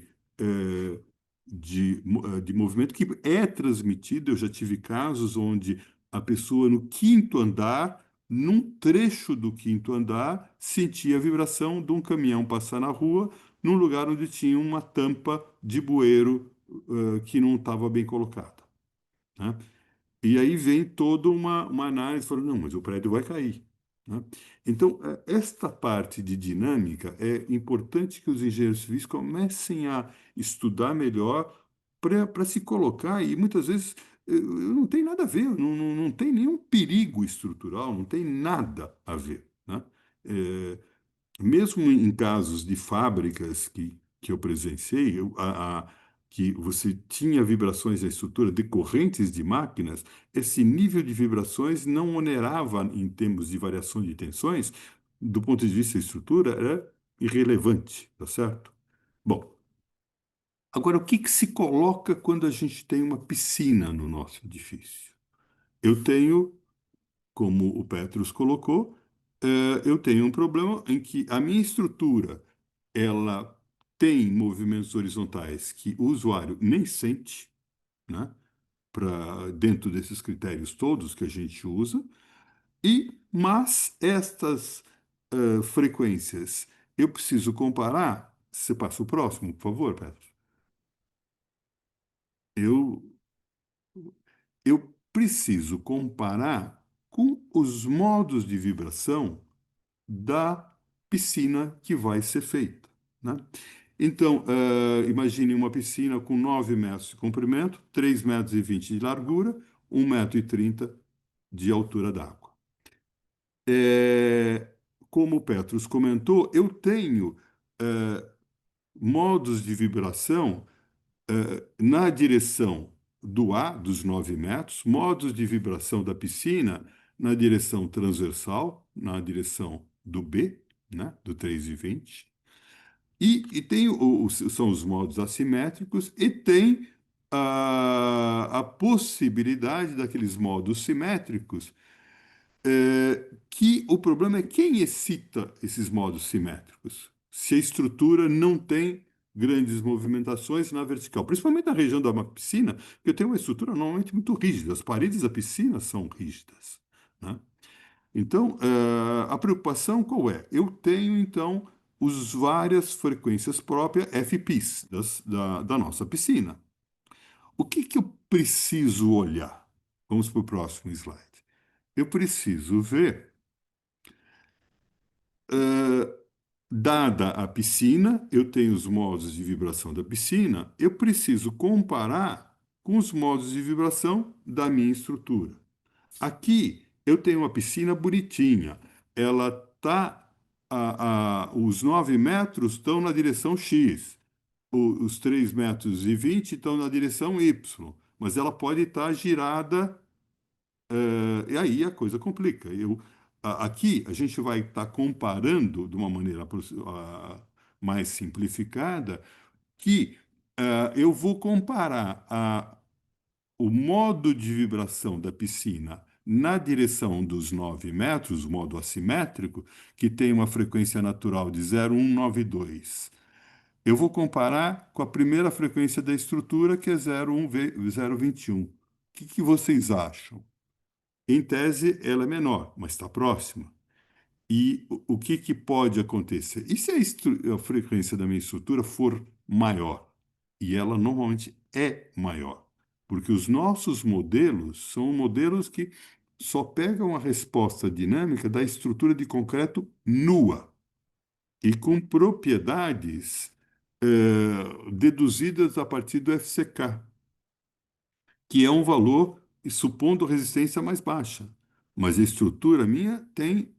S3: movimento que é transmitido. Eu já tive casos onde a pessoa no quinto andar, num trecho do quinto andar, sentia a vibração de um caminhão passar na rua, num lugar onde tinha uma tampa de bueiro que não estava bem colocada, né? E aí vem toda uma análise, falando, não, mas o prédio vai cair, né? Então, esta parte de dinâmica é importante que os engenheiros civis comecem a estudar melhor para se colocar, e muitas vezes não tem nada a ver, não tem nenhum perigo estrutural, não tem nada a ver, né? É, mesmo em casos de fábricas que eu presenciei, que você tinha vibrações da estrutura decorrentes de máquinas, esse nível de vibrações não onerava em termos de variação de tensões, do ponto de vista da estrutura, era irrelevante, tá certo? Bom, agora o que se coloca quando a gente tem uma piscina no nosso edifício? Eu tenho, como o Petrus colocou, eu tenho um problema em que a minha estrutura ela tem movimentos horizontais que o usuário nem sente, né? Dentro desses critérios todos que a gente usa, mas estas frequências eu preciso comparar. Você passa o próximo, por favor, Pedro. Eu, eu preciso comparar com os modos de vibração da piscina que vai ser feita, né? Então, imagine uma piscina com 9 metros de comprimento, 3,20 metros de largura, 1,30 metro de altura d'água. Como o Petrus comentou, eu tenho modos de vibração na direção do A, dos 9 metros, modos de vibração da piscina na direção transversal, na direção do B, né, do 3,20. E tem são os modos assimétricos e tem a possibilidade daqueles modos simétricos, que o problema é quem excita esses modos simétricos. Se a estrutura não tem grandes movimentações na vertical, principalmente na região da piscina, porque eu tenho uma estrutura normalmente muito rígida, as paredes da piscina são rígidas, né? Então, a preocupação qual é? Eu tenho, então, as várias frequências próprias, FPs, da nossa piscina. O que eu preciso olhar? Vamos para o próximo slide. eu preciso ver, eh, dada a piscina, eu tenho os modos de vibração da piscina, eu preciso comparar com os modos de vibração da minha estrutura. Aqui eu tenho uma piscina bonitinha. Ela tá os 9 metros estão na direção X. Os 3 metros e 20 estão na direção Y. Mas ela pode estar girada, e aí a coisa complica. Aqui a gente vai estar comparando de uma maneira mais simplificada que eu vou comparar o modo de vibração da piscina na direção dos 9 metros, o modo assimétrico, que tem uma frequência natural de 0,192. Eu vou comparar com a primeira frequência da estrutura, que é 0,21. O que vocês acham? Em tese, ela é menor, mas está próxima. E o que pode acontecer? E se a frequência da minha estrutura for maior? E ela normalmente é maior, porque os nossos modelos são modelos que só pegam a resposta dinâmica da estrutura de concreto nua e com propriedades deduzidas a partir do FCK, que é um valor supondo resistência mais baixa. Mas a estrutura minha tem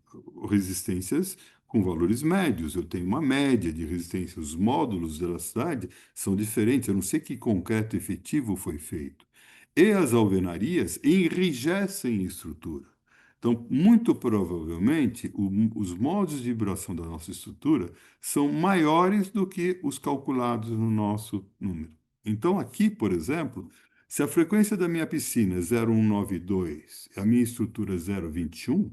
S3: resistências com valores médios. Eu tenho uma média de resistência. Os módulos da elasticidade são diferentes. Eu não sei que concreto efetivo foi feito. E as alvenarias enrijecem a estrutura. Então, muito provavelmente, os modos de vibração da nossa estrutura são maiores do que os calculados no nosso número. Então, aqui, por exemplo, se a frequência da minha piscina é 0,192 e a minha estrutura é 0,21,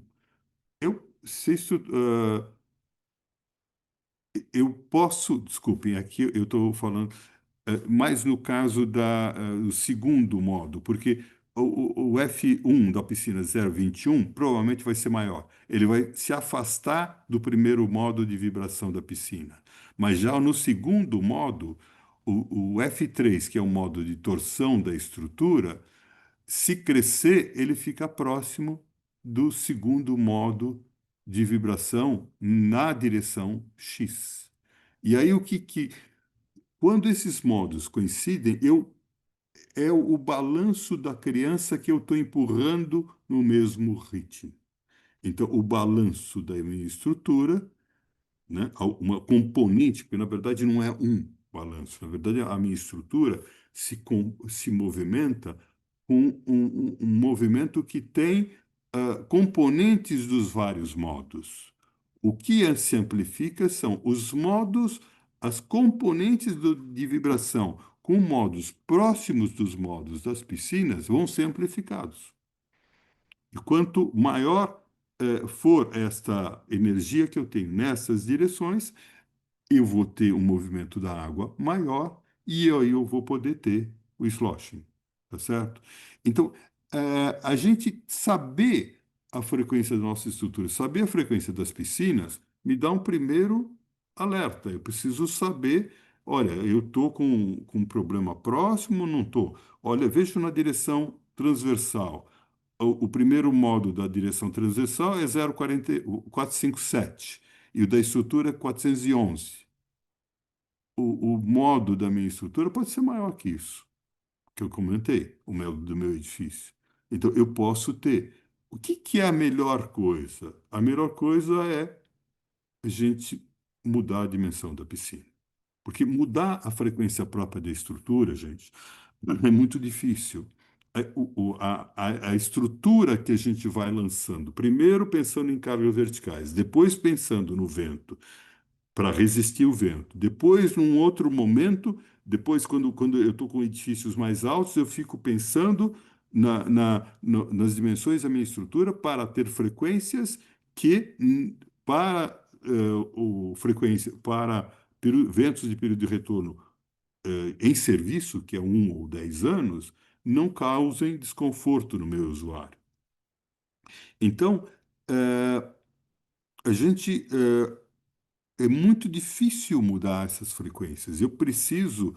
S3: eu posso, desculpem, aqui eu estou falando mais no caso do segundo modo, porque o F1 da piscina 0,21 provavelmente vai ser maior. Ele vai se afastar do primeiro modo de vibração da piscina. Mas já no segundo modo, o F3, que é o modo de torção da estrutura, se crescer, ele fica próximo do segundo modo de vibração na direção X. E aí quando esses modos coincidem, é o balanço da criança que eu estou empurrando no mesmo ritmo. Então, o balanço da minha estrutura, né, uma componente, porque na verdade não é um balanço, na verdade a minha estrutura se movimenta com um movimento que tem componentes dos vários modos. O que se amplifica são os modos, as componentes de vibração com modos próximos dos modos das piscinas vão ser amplificados. E quanto maior for esta energia que eu tenho nessas direções, eu vou ter um movimento da água maior e aí eu vou poder ter o sloshing, tá certo? Então, a gente saber a frequência da nossa estrutura, saber a frequência das piscinas, me dá um primeiro alerta. Eu preciso saber, olha, eu estou com um problema próximo ou não estou? Olha, vejo na direção transversal. O primeiro modo da direção transversal é 0,457 e o da estrutura é 411. O modo da minha estrutura pode ser maior que isso, que eu comentei, o modo do meu edifício. Então, eu posso ter. O que é a melhor coisa? A melhor coisa é a gente mudar a dimensão da piscina. Porque mudar a frequência própria da estrutura, gente, é muito difícil. A estrutura que a gente vai lançando, primeiro pensando em cargas verticais, depois pensando no vento, para resistir o vento. Depois, num outro momento, depois, quando eu estou com edifícios mais altos, eu fico pensando nas dimensões da minha estrutura para ter frequências que, para ventos de período de retorno em serviço, que é 1 ou 10 anos, não causem desconforto no meu usuário. Então, a gente é muito difícil mudar essas frequências. Eu preciso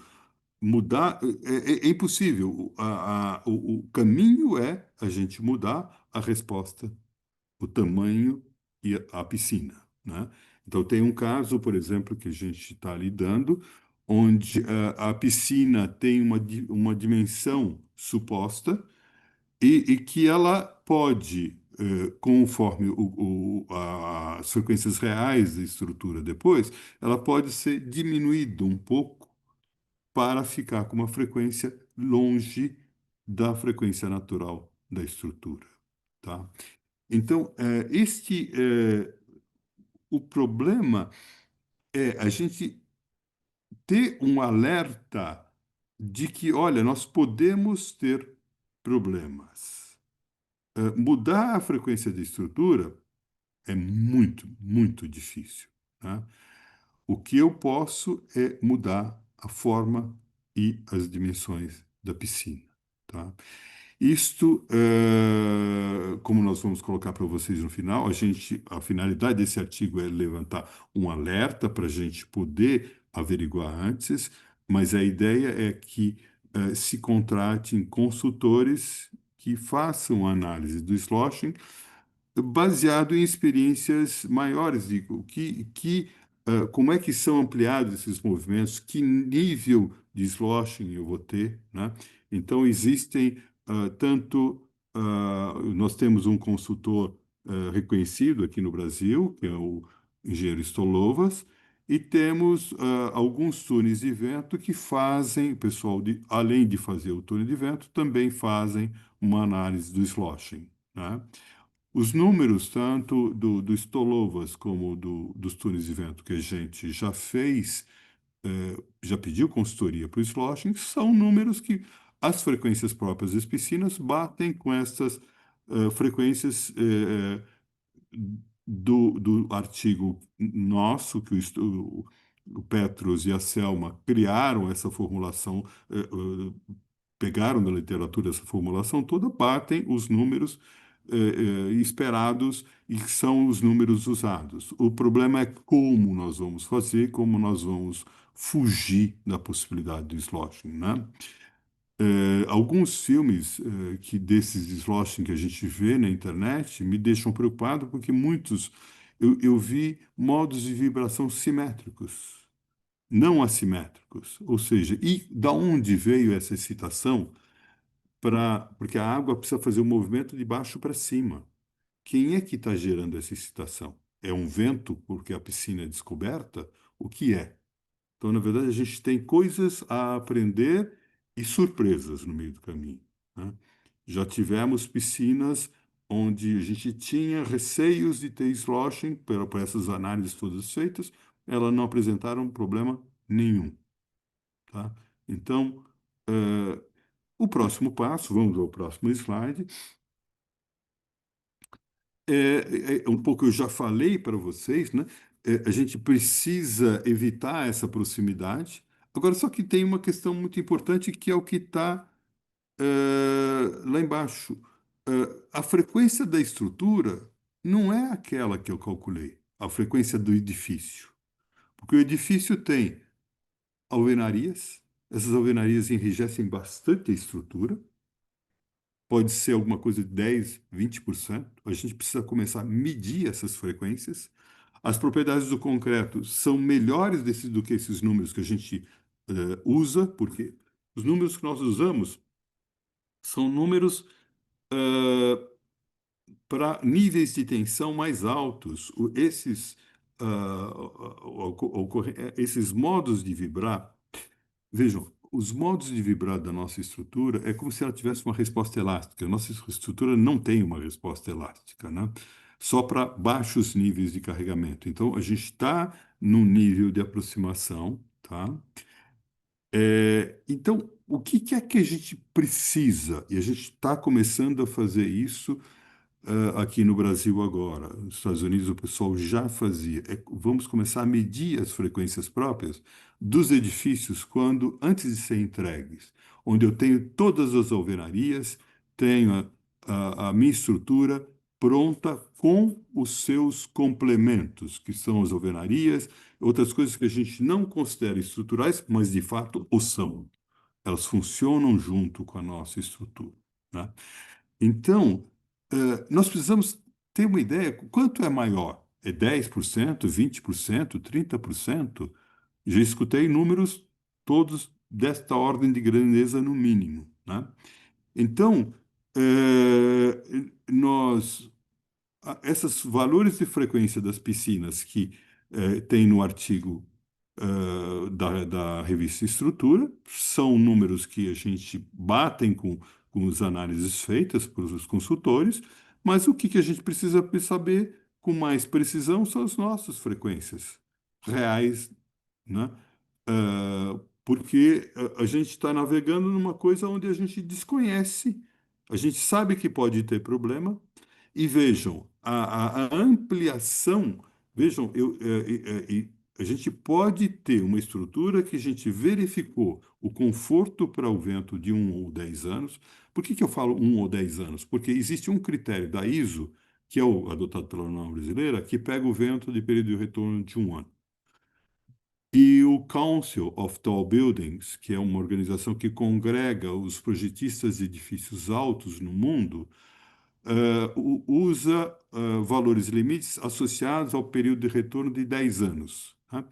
S3: mudar, é impossível. O caminho é a gente mudar a resposta, o tamanho e a piscina, né? Então, tem um caso, por exemplo, que a gente está lidando, onde a piscina tem uma dimensão suposta e que ela pode, conforme as frequências reais da estrutura depois, ela pode ser diminuída um pouco para ficar com uma frequência longe da frequência natural da estrutura, tá? Então, o problema é a gente ter um alerta de que, olha, nós podemos ter problemas. Mudar a frequência da estrutura é muito, muito difícil, né? O que eu posso é mudar a forma e as dimensões da piscina, tá? Isto, como nós vamos colocar para vocês no final, a finalidade desse artigo é levantar um alerta para a gente poder averiguar antes, mas a ideia é que se contratem consultores que façam análise do sloshing baseado em experiências maiores, de como é que são ampliados esses movimentos, que nível de sloshing eu vou ter, né? Então, existem nós temos um consultor reconhecido aqui no Brasil, que é o engenheiro Stolovas, e temos alguns túneis de vento que fazem, além de fazer o túnel de vento, também fazem uma análise do sloshing, né? Os números, tanto do Stolovas como dos túneis de vento que a gente já fez, já pediu consultoria para o sloshing, são números que as frequências próprias das piscinas batem com essas frequências do artigo nosso, que o Petros e a Selma criaram essa formulação, pegaram da literatura essa formulação toda, batem os números esperados e que são os números usados. O problema é como nós vamos fazer, como nós vamos fugir da possibilidade do sloshing, né? Alguns filmes que desses sloshing que a gente vê na internet me deixam preocupado porque eu vi modos de vibração simétricos, não assimétricos. Ou seja, e da onde veio essa excitação? Porque a água precisa fazer o movimento de baixo para cima. Quem é que está gerando essa excitação? É um vento porque a piscina é descoberta? O que é? Então, na verdade, a gente tem coisas a aprender e surpresas no meio do caminho, né? Já tivemos piscinas onde a gente tinha receios de ter sloshing, por essas análises todas feitas, elas não apresentaram problema nenhum, tá? Então, o próximo passo, vamos ao próximo slide, um pouco eu já falei para vocês, né? A gente precisa evitar essa proximidade. Agora, só que tem uma questão muito importante que é o que está lá embaixo. A frequência da estrutura não é aquela que eu calculei, a frequência do edifício. Porque o edifício tem alvenarias, essas alvenarias enrijecem bastante a estrutura, pode ser alguma coisa de 10, 20%. A gente precisa começar a medir essas frequências. As propriedades do concreto são melhores do que esses números que a gente usa, porque os números que nós usamos são números para níveis de tensão mais altos. Esses modos de vibrar, vejam, os modos de vibrar da nossa estrutura é como se ela tivesse uma resposta elástica. A nossa estrutura não tem uma resposta elástica, né? Só para baixos níveis de carregamento. Então, a gente está num nível de aproximação, tá? Então, o que é que a gente precisa? E a gente está começando a fazer isso aqui no Brasil agora. Nos Estados Unidos o pessoal já fazia. Vamos começar a medir as frequências próprias dos edifícios antes de serem entregues, onde eu tenho todas as alvenarias, tenho a minha estrutura pronta com os seus complementos, que são as alvenarias, outras coisas que a gente não considera estruturais, mas de fato o são. Elas funcionam junto com a nossa estrutura, né? Então, nós precisamos ter uma ideia, quanto é maior? É 10%, 20%, 30%? Já escutei números todos desta ordem de grandeza no mínimo, né? Então, nós esses valores de frequência das piscinas que tem no artigo da revista Estrutura são números que a gente batem com as análises feitas por os consultores, mas o que a gente precisa saber com mais precisão são as nossas frequências reais, né? Porque a gente está navegando numa coisa onde a gente desconhece, a gente sabe que pode ter problema, e vejam, a ampliação, vejam, a gente pode ter uma estrutura que a gente verificou o conforto para o vento de 1 ou 10 anos. Por que eu falo 1 ou 10 anos? Porque existe um critério da ISO, que é o adotado pela norma brasileira, que pega o vento de período de retorno de 1 ano. E o Council of Tall Buildings, que é uma organização que congrega os projetistas de edifícios altos no mundo, usa valores limites associados ao período de retorno de 10 anos. Tá?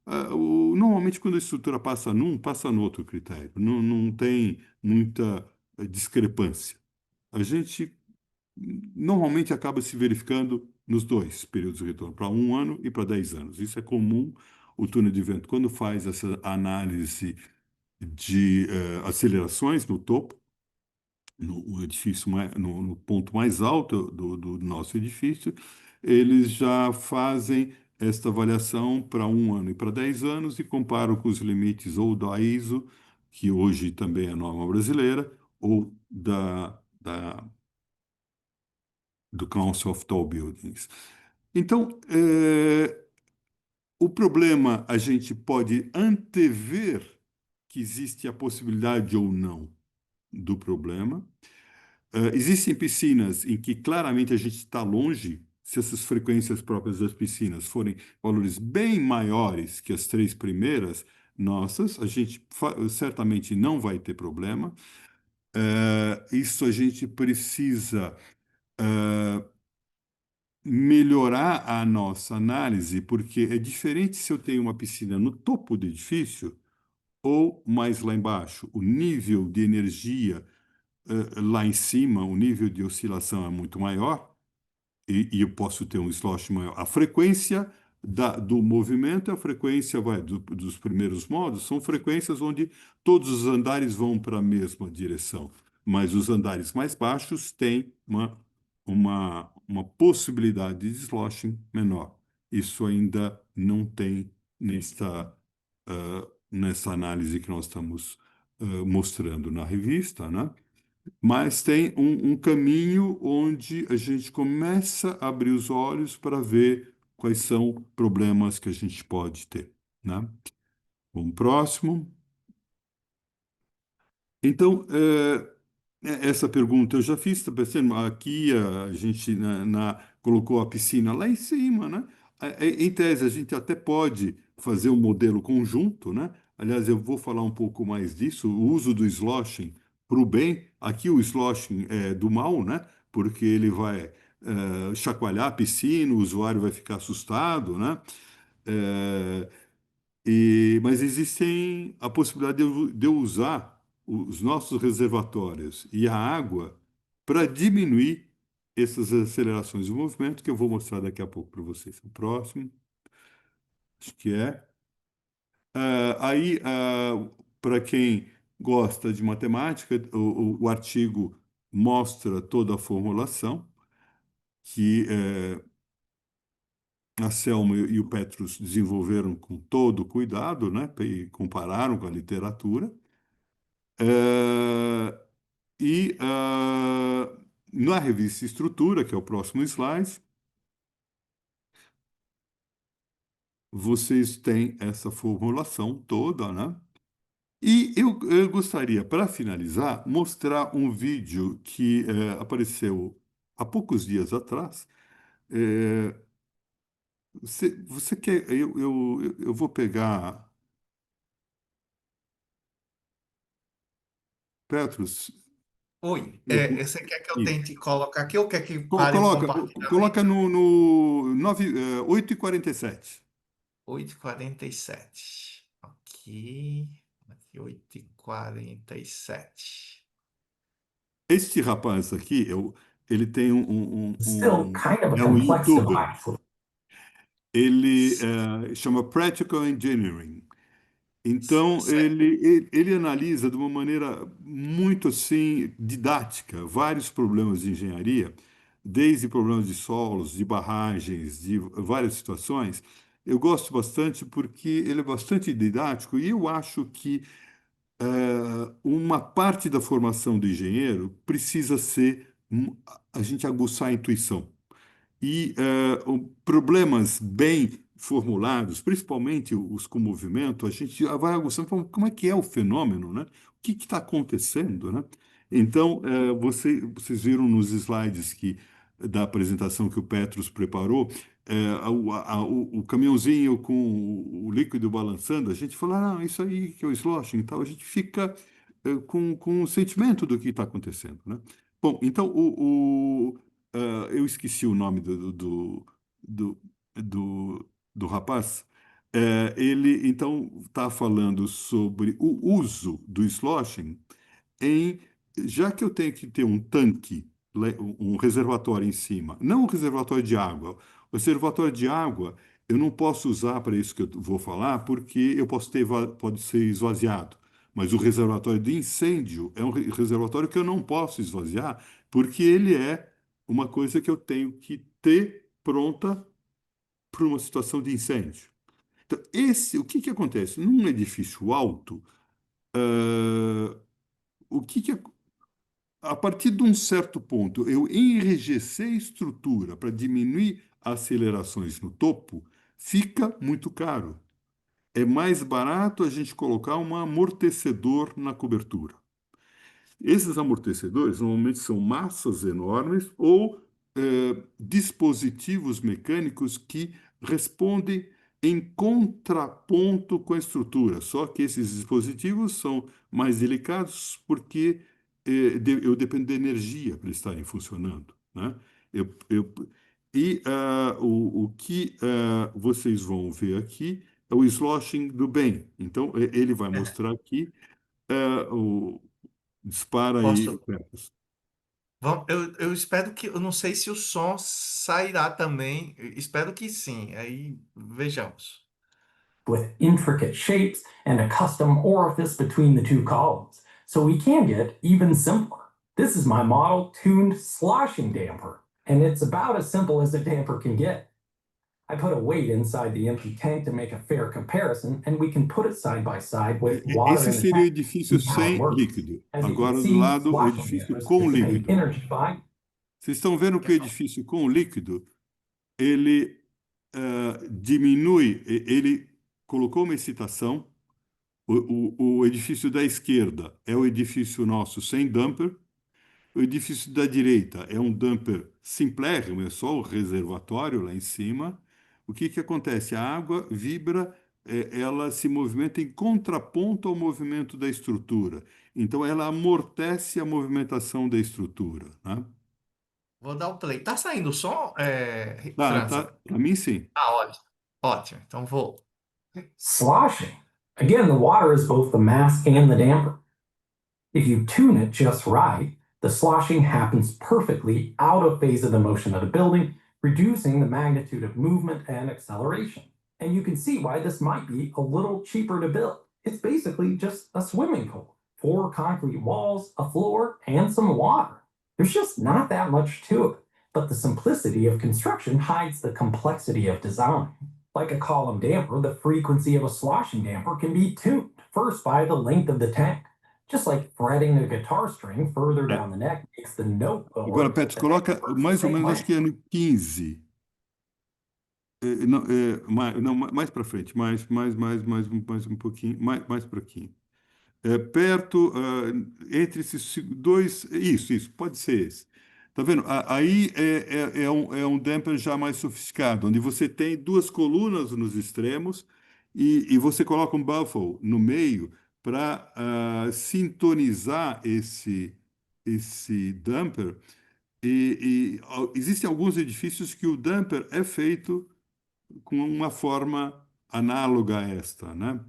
S3: Normalmente, quando a estrutura passa no outro critério. Não tem muita discrepância. A gente normalmente acaba se verificando nos dois períodos de retorno, para 1 ano e para 10 anos. Isso é comum. O túnel de vento, quando faz essa análise de acelerações no topo, no edifício no ponto mais alto do nosso edifício, eles já fazem esta avaliação para 1 ano e para 10 anos e comparam com os limites ou da ISO, que hoje também é norma brasileira, ou do Council of Tall Buildings. Então, o problema a gente pode antever que existe a possibilidade ou não do problema. Existem piscinas em que claramente a gente está longe, se essas frequências próprias das piscinas forem valores bem maiores que as 3 primeiras nossas, a gente certamente não vai ter problema. Isso a gente precisa melhorar a nossa análise, porque é diferente se eu tenho uma piscina no topo do edifício ou mais lá embaixo. O nível de energia lá em cima, o nível de oscilação é muito maior e eu posso ter um slosh maior. A frequência do movimento, a frequência dos primeiros modos, são frequências onde todos os andares vão para a mesma direção, mas os andares mais baixos têm uma possibilidade de sloshing menor. Isso ainda não tem nessa análise que nós estamos mostrando na revista, né? Mas tem um caminho onde a gente começa a abrir os olhos para ver quais são problemas que a gente pode ter, né? Vamos próximo. Então, essa pergunta eu já fiz, tá pensando, aqui a gente colocou a piscina lá em cima, né? Em tese, a gente até pode fazer um modelo conjunto, né? Aliás, eu vou falar um pouco mais disso, o uso do sloshing para o bem. Aqui o sloshing é do mal, né? Porque ele vai chacoalhar a piscina, o usuário vai ficar assustado, né? Eh, mas existem a possibilidade de eu usar os nossos reservatórios e a água para diminuir essas acelerações de movimento que eu vou mostrar daqui a pouco para vocês. O próximo, acho que é. Aí, para quem gosta de matemática, o artigo mostra toda a formulação que a Selma e o Petrus desenvolveram com todo o cuidado, né, e compararam com a literatura. Eh, na revista Estrutura, que é o próximo slide, vocês têm essa formulação toda, né? E eu gostaria, para finalizar, mostrar um vídeo que apareceu há poucos dias atrás. Eh, você quer? Eu vou pegar. Petrus,
S4: Oi,
S3: Eu pu-
S4: você quer que eu
S3: Isso.
S4: tente colocar aqui ou quer que pare o
S3: Coloca
S4: compartilhamento?
S3: no 8h47.
S4: 8h47. Ok. Aqui, 8h47.
S3: Este rapaz aqui, ele tem
S5: Still kind of a
S3: é um
S5: complex
S3: youtuber.
S5: device.
S3: Ele chama Practical Engineering. Então,
S4: Certo.
S3: ele analisa de uma maneira muito assim didática vários problemas de engenharia, desde problemas de solos, de barragens, de várias situações. Eu gosto bastante porque ele é bastante didático e eu acho que uma parte da formação do engenheiro precisa ser a gente aguçar a intuição. E problemas bem formulados, principalmente os com movimento, a gente vai aguçando, falando, como é que é o fenômeno, né? O que está acontecendo, né? Então, vocês viram nos slides da apresentação que o Petrus preparou, o caminhãozinho com o líquido balançando, a gente fala, ah, isso aí que é o sloshing e tal, a gente fica com o sentimento do que está acontecendo, né? Bom, então, eu esqueci o nome do, do, do rapaz. Ele, então, está falando sobre o uso do sloshing em, já que eu tenho que ter um tanque, um reservatório em cima, não um reservatório de água. O reservatório de água eu não posso usar para isso que eu vou falar, porque eu posso ter, pode ser esvaziado. Mas o reservatório de incêndio é um reservatório que eu não posso esvaziar, porque ele é uma coisa que eu tenho que ter pronta para uma situação de incêndio. Então, o que que acontece? Num edifício alto, ah, o que que a partir de um certo ponto, eu enrijecer a estrutura para diminuir acelerações no topo, fica muito caro. É mais barato a gente colocar um amortecedor na cobertura. Esses amortecedores normalmente são massas enormes ou dispositivos mecânicos que respondem em contraponto com a estrutura. Só que esses dispositivos são mais delicados porque eu dependo de energia para estarem funcionando, né? Eu, eu- o que vocês vão ver aqui é o sloshing do bem. Então, ele vai mostrar aqui o dispara aí,
S4: Posso?
S3: Petrus.
S4: Eu espero que. Eu não sei se o som sairá também. Eu espero que sim. Aí vejamos.
S5: With intricate shapes and a custom orifice between the two columns, so we can get even simpler. This is my model tuned sloshing damper, and it's about as simple as a damper can get. I put a weight inside the empty tank to make a fair comparison, and we can put it side by side with water
S3: Esse
S5: in the
S3: seria o
S5: tank.
S3: edifício
S5: See how it
S3: sem
S5: works.
S3: líquido.
S5: As you can
S3: Agora, do
S5: see,
S3: lado, o
S5: sloshing
S3: edifício
S5: dampers
S3: com
S5: dissipate
S3: líquido.
S5: energy by.
S3: Vocês estão vendo que o edifício com líquido, ele diminui, ele colocou uma excitação. O edifício da esquerda é o edifício nosso sem damper. O edifício da direita é um dumper simplérrimo, é só o reservatório lá em cima. O que que acontece? A água vibra, ela se movimenta em contraponto ao movimento da estrutura. Então, ela amortece a movimentação da estrutura, né?
S4: Vou dar o play. Tá saindo o som,
S3: Tá,
S4: França?
S3: para mim, sim.
S4: Ah, ótimo. Ótimo. Então vou.
S5: Sloshing. Again, the water is both the mass and the damper. If you tune it just right, the sloshing happens perfectly out of phase of the motion of the building, reducing the magnitude of movement and acceleration. And you can see why this might be a little cheaper to build. It's basically just a swimming pool, 4 concrete walls, a floor, and some water. There's just not that much to it, but the simplicity of construction hides the complexity of design. Like a column damper, the frequency of a sloshing damper can be tuned first by the length of the tank. Just like fretting a guitar string further
S3: É.
S5: down the neck makes the note
S3: Agora,
S5: lower,
S3: Petros,
S5: the neck
S3: coloca
S5: works the
S3: mais ou
S5: same
S3: menos,
S5: way.
S3: acho que é no 15. Não, não, mais para frente, mais um pouquinho, mais para aqui. Perto, entre esses dois, isso, pode ser esse. Tá vendo? Aí é um damper já mais sofisticado, onde você tem duas colunas nos extremos e você coloca um baffle no meio para sintonizar esse damper, existem alguns edifícios que o damper é feito com uma forma análoga a esta, né?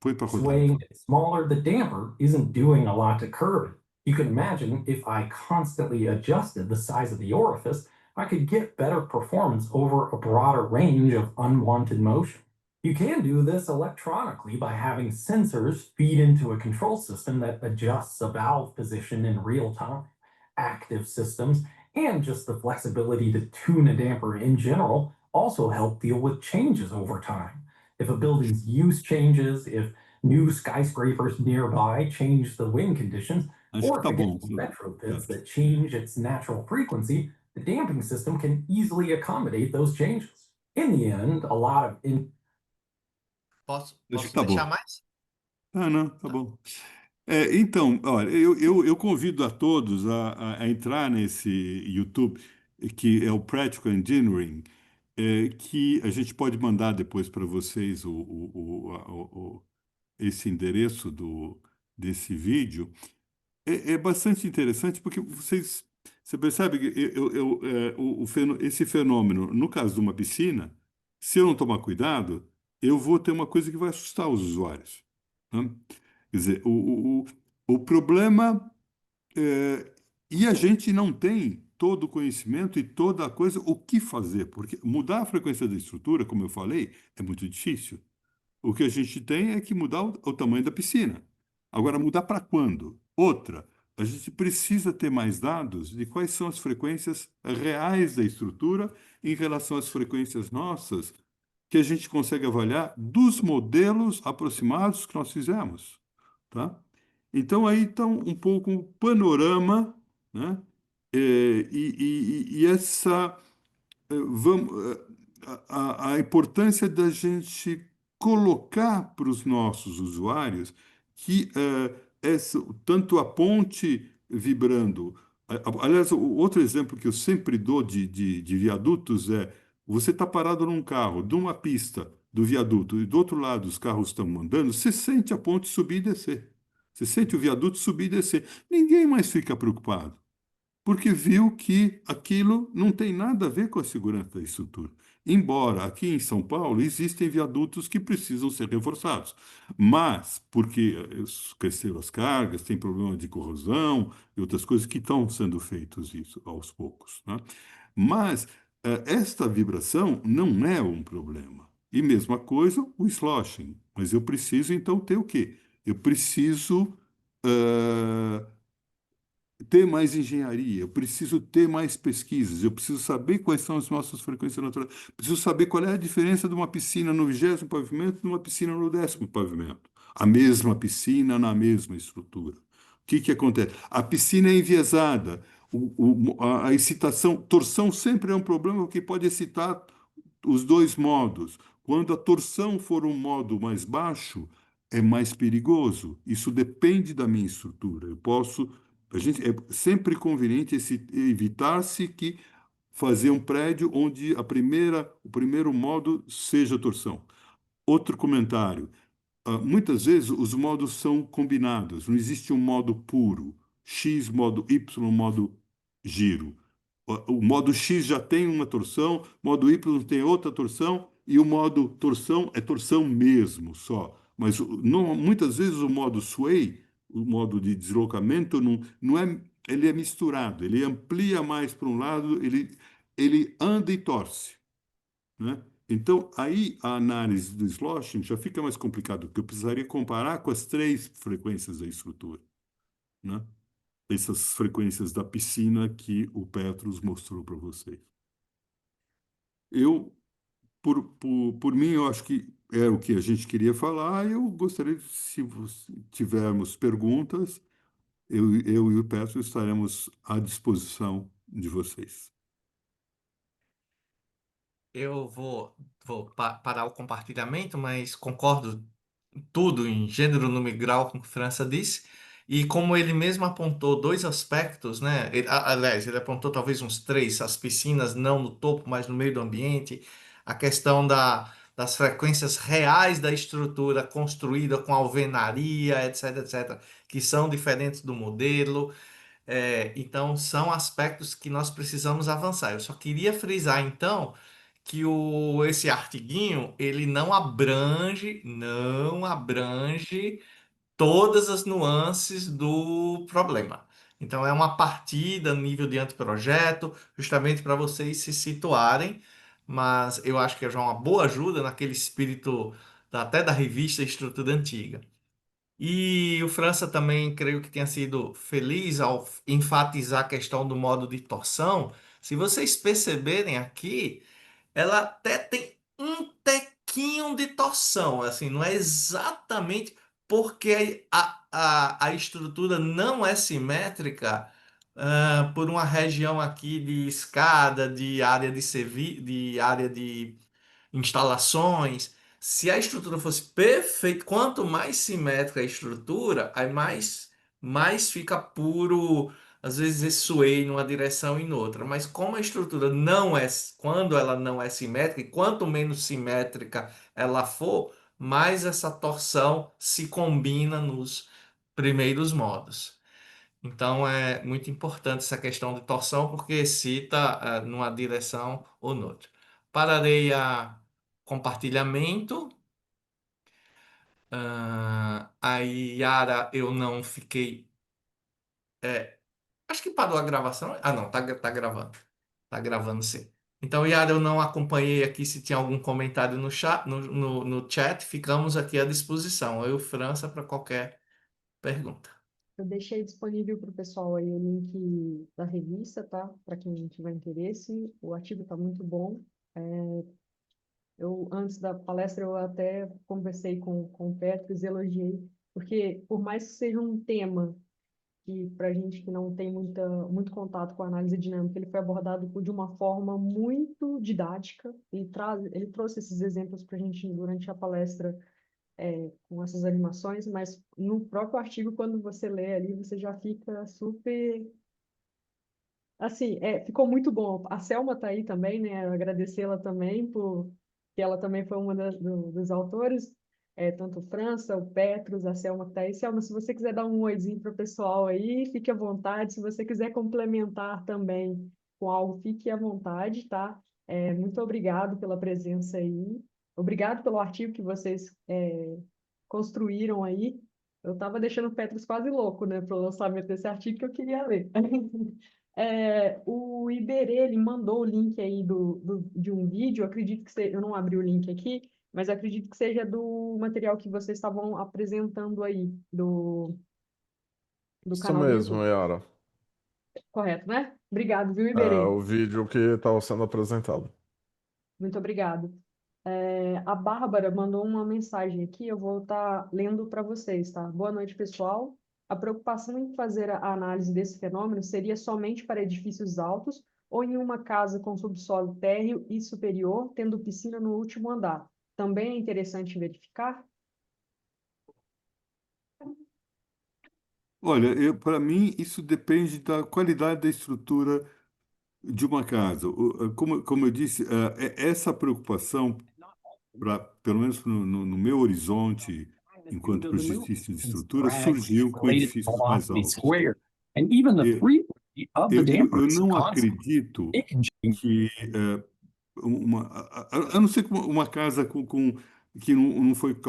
S3: Foi para rodar.
S5: Swaying it smaller, the damper isn't doing a lot to curb it. You can imagine if I constantly adjusted the size of the orifice, I could get better performance over a broader range of unwanted motion. You can do this electronically by having sensors feed into a control system that adjusts a valve position in real time. Active systems and just the flexibility to tune a damper in general also help deal with changes over time. If a building's use changes, if new skyscrapers nearby change the wind conditions,
S3: Acho
S5: or
S3: que
S5: if
S3: tá
S5: it
S3: bom.
S5: gets retrofits that change its natural frequency, the damping system can easily accommodate those changes. In the end, a lot of
S4: Posso
S3: Acho que
S4: posso
S3: tá
S4: deixar
S3: bom.
S4: mais?
S3: Ah, não, tá bom. Então, olha, eu convido a todos a entrar nesse YouTube, que é o Practical Engineering, que a gente pode mandar depois para vocês esse endereço desse vídeo. É bastante interessante porque você percebe que esse fenômeno, no caso de uma piscina, se eu não tomar cuidado, eu vou ter uma coisa que vai assustar os usuários, né? Quer dizer, o problema e a gente não tem todo o conhecimento e toda a coisa, o que fazer, porque mudar a frequência da estrutura, como eu falei, é muito difícil. O que a gente tem é que mudar o tamanho da piscina. Agora, mudar para quando? Outra, a gente precisa ter mais dados de quais são as frequências reais da estrutura em relação às frequências nossas, que a gente consegue avaliar dos modelos aproximados que nós fizemos, tá? Então, aí está um pouco o panorama, né? E essa vamos, a importância da gente colocar para os nossos usuários que tanto a ponte vibrando. Aliás, o outro exemplo que eu sempre dou de viadutos é: você está parado num carro, de uma pista do viaduto, e do outro lado os carros estão andando, você sente a ponte subir e descer. Você sente o viaduto subir e descer. Ninguém mais fica preocupado porque viu que aquilo não tem nada a ver com a segurança da estrutura. Embora aqui em São Paulo existem viadutos que precisam ser reforçados, mas porque cresceram as cargas, tem problema de corrosão e outras coisas que estão sendo feitos isso aos poucos, né? Mas esta vibração não é um problema. E mesma coisa o sloshing. Mas eu preciso então ter o quê? Eu preciso eh, ter mais engenharia, eu preciso ter mais pesquisas, eu preciso saber quais são as nossas frequências naturais, preciso saber qual é a diferença de uma piscina no 20º pavimento e de uma piscina no 10º pavimento. A mesma piscina na mesma estrutura. O que acontece? A piscina é enviesada, a excitação, torção sempre é um problema que pode excitar os dois modos. Quando a torção for um modo mais baixo, é mais perigoso. Isso depende da minha estrutura. É sempre conveniente evitar-se que fazer um prédio onde o primeiro modo seja torção. Outro comentário. Muitas vezes os modos são combinados, não existe um modo puro. X, modo Y, modo giro. O modo X já tem uma torção, modo Y tem outra torção, e o modo torção é torção mesmo só. Mas muitas vezes o modo sway, o modo de deslocamento, não é, ele é misturado, ele amplia mais para um lado, ele anda e torce, né? Então, aí a análise do sloshing já fica mais complicado, porque eu precisaria comparar com as três frequências da estrutura, né? Essas frequências da piscina que o Petros mostrou para vocês. Eu, por mim, eu acho que é o que a gente queria falar. Eu gostaria, se tivermos perguntas, eu e o Petros estaremos à disposição de vocês.
S4: Eu vou parar o compartilhamento, mas concordo tudo em gênero, número e grau com o que França disse. E como ele mesmo apontou dois aspectos, né? Aliás, ele apontou talvez uns três: as piscinas não no topo, mas no meio do ambiente, a questão das frequências reais da estrutura construída com alvenaria, etc, etc, que são diferentes do modelo. Então, são aspectos que nós precisamos avançar. Eu só queria frisar, então, que esse artiguinho, ele não abrange todas as nuances do problema. Então, é uma partida no nível de anteprojeto, justamente para vocês se situarem, mas eu acho que é já uma boa ajuda naquele espírito até da revista Estrutura Antiga. E o França também creio que tenha sido feliz ao enfatizar a questão do modo de torção. Se vocês perceberem aqui, ela até tem um tequinho de torção, assim, não é exatamente porque a estrutura não é simétrica, por uma região aqui de escada, de área de instalações. Se a estrutura fosse perfeita, quanto mais simétrica a estrutura, aí mais fica puro, às vezes esse sway numa direção e noutra. Mas como a estrutura não é, quando ela não é simétrica, e quanto menos simétrica ela for, mais essa torção se combina nos primeiros modos. Então é muito importante essa questão de torção, porque excita numa direção ou noutra. Pararei a compartilhamento. Aí, Yara, eu não fiquei. Acho que parou a gravação. Ah, não, tá gravando. Tá gravando sim. Então, Yara, eu não acompanhei aqui se tinha algum comentário no chat, no chat. Ficamos aqui à disposição. Eu, França, para qualquer pergunta.
S2: Eu deixei disponível para o pessoal aí o link da revista, tá? Para quem tiver interesse. O artigo está muito bom. Antes da palestra, eu até conversei com o Petros e elogiei, porque por mais que seja um tema que, para a gente que não tem muito contato com a análise dinâmica, ele foi abordado de uma forma muito didática. Ele trouxe esses exemplos para a gente durante a palestra, com essas animações, mas no próprio artigo, quando você lê ali, você já fica super. Assim, ficou muito bom. A Selma está aí também, né? Eu agradecê-la também, que ela também foi uma dos autores. Tanto o França, o Petros, a Selma que está aí. Selma, se você quiser dar um oizinho para o pessoal aí, fique à vontade. Se você quiser complementar também com algo, fique à vontade, tá? Muito obrigado pela presença aí. Obrigado pelo artigo que vocês construíram aí. Eu estava deixando o Petros quase louco, né, para o lançamento desse artigo que eu queria ler. O Iberê, ele mandou o link aí de um vídeo, acredito que seja, eu não abri o link aqui, mas acredito que seja do material que vocês estavam apresentando aí, do
S6: Isso
S2: canal do
S6: mesmo,
S2: YouTube.
S6: Yara.
S2: Correto, né? Obrigado, viu,
S6: É
S2: Iberê?
S6: o vídeo que estava sendo apresentado.
S2: Muito obrigado. A Bárbara mandou uma mensagem aqui, eu vou estar lendo para vocês, tá? Boa noite, pessoal. A preocupação em fazer a análise desse fenômeno seria somente para edifícios altos ou em uma casa com subsolo térreo e superior, tendo piscina no último andar. Também é interessante verificar?
S3: Olha, para mim, isso depende da qualidade da estrutura de uma casa. Como eu disse, essa preocupação, pelo menos no meu horizonte, enquanto
S5: Of the move
S3: projetista de
S5: is
S3: estrutura,
S5: drag
S3: surgiu com
S5: related
S3: edifícios mais
S5: velocity
S3: altos.
S5: squared. And even the
S3: E-
S5: frequency of the damper
S3: eu
S5: is
S3: não
S5: constant.
S3: acredito
S5: It can change.
S3: que a não ser que uma casa que não foi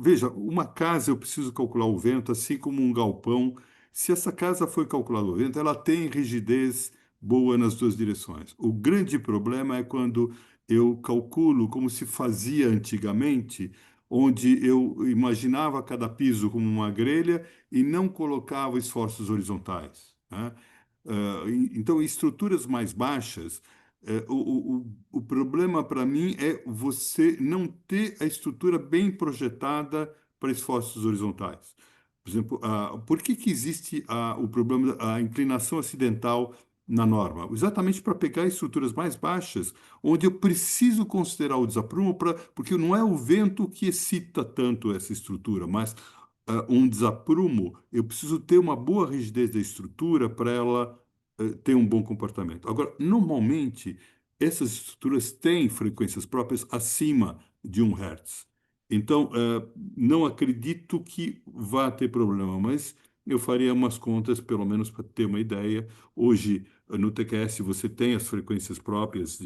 S3: veja, uma casa eu preciso calcular o vento, assim como um galpão. Se essa casa foi calculada o vento, ela tem rigidez boa nas duas direções. O grande problema é quando eu calculo como se fazia antigamente, onde eu imaginava cada piso como uma grelha e não colocava esforços horizontais, né? Então, em estruturas mais baixas, o problema para mim é você não ter a estrutura bem projetada para esforços horizontais. Por exemplo, por que existe o problema da inclinação acidental na norma? Exatamente para pegar estruturas mais baixas, onde eu preciso considerar o desaprumo, porque não é o vento que excita tanto essa estrutura, mas um desaprumo, eu preciso ter uma boa rigidez da estrutura para ela ter um bom comportamento. Agora, normalmente, essas estruturas têm frequências próprias acima de 1 Hz. Então, não acredito que vá ter problema, mas eu faria umas contas, pelo menos para ter uma ideia. Hoje, no TQS, você tem as frequências próprias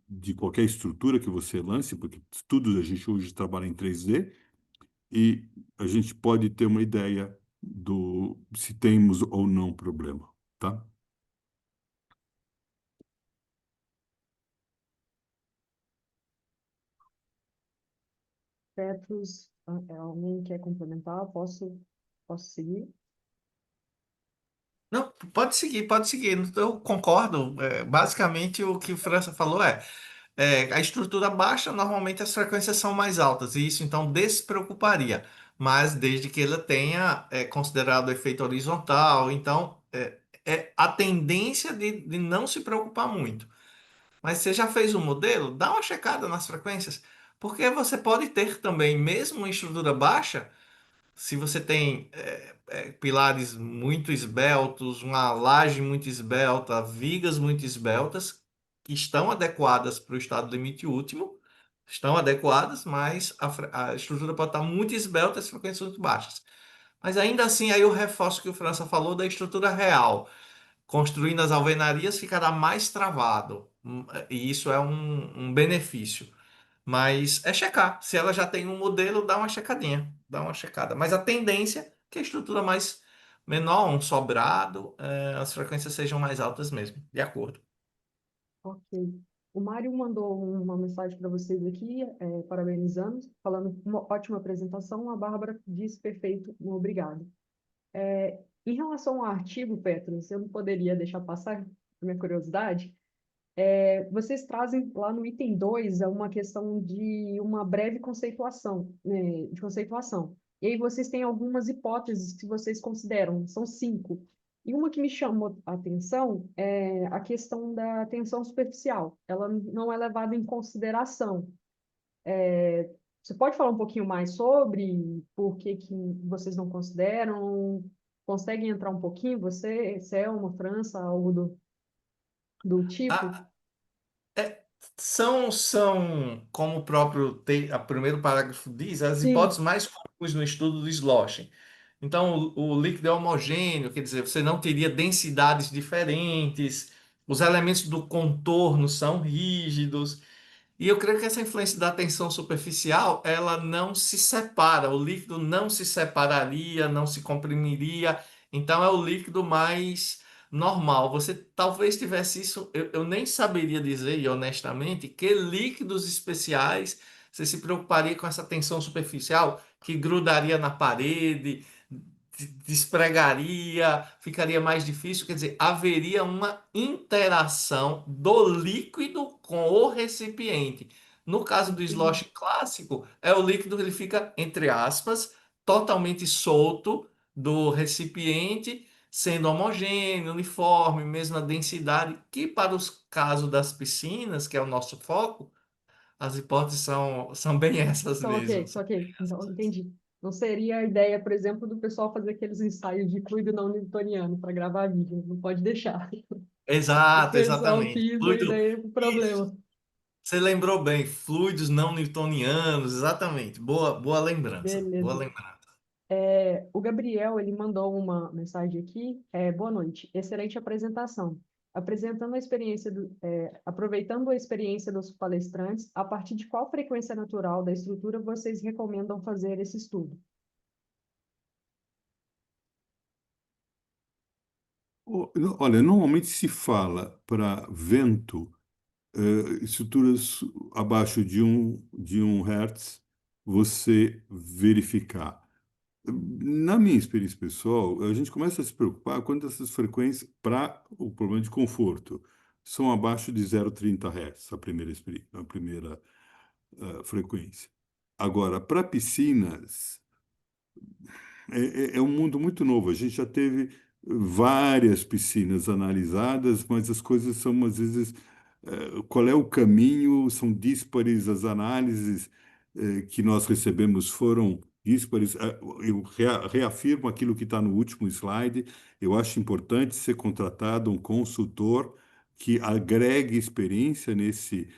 S3: de qualquer estrutura que você lance, porque tudo a gente hoje trabalha em 3D, e a gente pode ter uma ideia do se temos ou não problema, tá?
S2: Petros, alguém quer complementar? Posso seguir?
S4: Não, pode seguir, pode seguir. Eu concordo. Basicamente, o que o França falou a estrutura baixa, normalmente as frequências são mais altas, e isso então despreocuparia. Mas desde que ela tenha considerado o efeito horizontal, então é a tendência de não se preocupar muito. Mas você já fez o modelo? Dá uma checada nas frequências, porque você pode ter também, mesmo em estrutura baixa. Se você tem pilares muito esbeltos, uma laje muito esbelta, vigas muito esbeltas, que estão adequadas para o estado limite último, estão adequadas, mas a estrutura pode estar muito esbelta e as frequências muito baixas. Mas ainda assim, aí eu reforço o que o França falou da estrutura real. Construindo as alvenarias ficará mais travado, e isso é um benefício. Mas é checar. Se ela já tem um modelo, dá uma checadinha, dá uma checada. Mas a tendência é que a estrutura mais menor, um sobrado, as frequências sejam mais altas mesmo, de acordo.
S2: Ok. O Mário mandou uma mensagem para vocês aqui, parabenizando, falando uma ótima apresentação. A Bárbara disse perfeito, obrigado. Em relação ao artigo, Petros, eu não poderia deixar passar a minha curiosidade. Vocês trazem lá no item 2 uma questão de uma breve conceituação, né, de conceituação. E aí vocês têm algumas hipóteses que vocês consideram, são 5. E uma que me chamou a atenção é a questão da tensão superficial. Ela não é levada em consideração. Você pode falar um pouquinho mais sobre por que que vocês não consideram? Conseguem entrar um pouquinho? Você, Selma, França, algo do tipo?
S4: Ah, são, como o próprio o primeiro parágrafo diz, as
S2: Sim.
S4: hipóteses mais comuns no estudo do sloshing. Então, o líquido é homogêneo, quer dizer, você não teria densidades diferentes, os elementos do contorno são rígidos. E eu creio que essa influência da tensão superficial, ela não se separa, o líquido não se separaria, não se comprimiria, então é o líquido mais normal. Você talvez tivesse isso, eu nem saberia dizer, e honestamente, que líquidos especiais você se preocuparia com essa tensão superficial que grudaria na parede, despregaria, ficaria mais difícil, quer dizer, haveria uma interação do líquido com o recipiente. No caso do
S2: Entendi.
S4: slosh clássico, é o líquido que ele fica, entre aspas, totalmente solto do recipiente, sendo homogêneo, uniforme, mesma densidade, que para os casos das piscinas, que é o nosso foco, as hipóteses são bem essas
S2: Só ok,
S4: mesmo.
S2: só ok. Então, entendi. Não seria a ideia, por exemplo, do pessoal fazer aqueles ensaios de fluido não newtoniano para gravar vídeo. Não pode deixar. O
S4: Exato,
S2: pessoal
S4: exatamente.
S2: quis, aí
S4: Fluido.
S2: daí é o
S4: Isso.
S2: problema.
S4: Você lembrou bem, fluidos não newtonianos, exatamente. Boa, boa lembrança. Boa
S2: Beleza.
S4: lembrança.
S2: O Gabriel, ele mandou uma mensagem aqui. Boa noite. Excelente apresentação. Aproveitando a experiência dos palestrantes, a partir de qual frequência natural da estrutura vocês recomendam fazer esse estudo?
S3: Olha, normalmente se fala para vento, estruturas abaixo de um Hertz, você verificar. Na minha experiência pessoal, a gente começa a se preocupar quando essas frequências, para o problema de conforto, são abaixo de 0,30 Hz, a primeira frequência. Agora, para piscinas, é um mundo muito novo. A gente já teve várias piscinas analisadas, mas as coisas são, às vezes, qual é o caminho? São díspares, as análises que nós recebemos foram díspares. Eu reafirmo aquilo que está no último slide. Eu acho importante ser contratado um consultor que agregue experiência nesse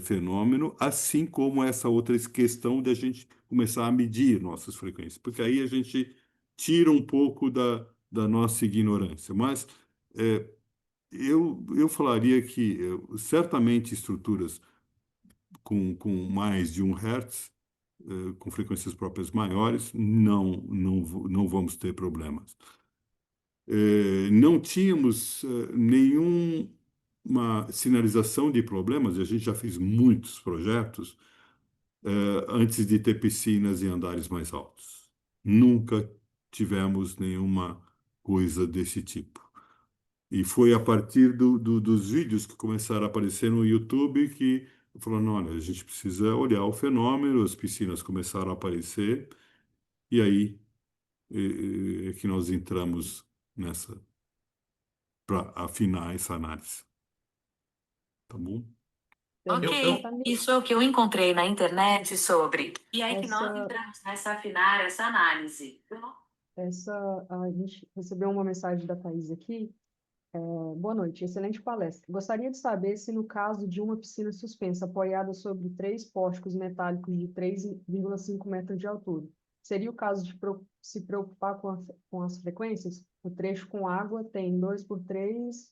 S3: fenômeno, assim como essa outra questão de a gente começar a medir nossas frequências, porque aí a gente tira um pouco da nossa ignorância. Mas eu falaria que certamente estruturas com mais de 1 Hz, com frequências próprias maiores, não vamos ter problemas. Não tínhamos nenhuma sinalização de problemas, e a gente já fez muitos projetos antes de ter piscinas em andares mais altos. Nunca tivemos nenhuma coisa desse tipo. E foi a partir dos vídeos que começaram a aparecer no YouTube que falaram, olha, a gente precisa olhar o fenômeno, as piscinas começaram a aparecer, e aí é que nós entramos nessa, para afinar essa análise. Tá bom?
S2: Ok,
S7: Isso é o que eu encontrei na internet sobre. E aí que nós
S2: Essa,
S7: entramos nessa afinar essa análise.
S2: a gente recebeu uma mensagem da Thaís aqui. Boa noite, excelente palestra. Gostaria de saber se, no caso de uma piscina suspensa apoiada sobre 3 pórticos metálicos de 3,5 metros de altura, seria o caso de se preocupar com as frequências? O trecho com água tem 2 por 3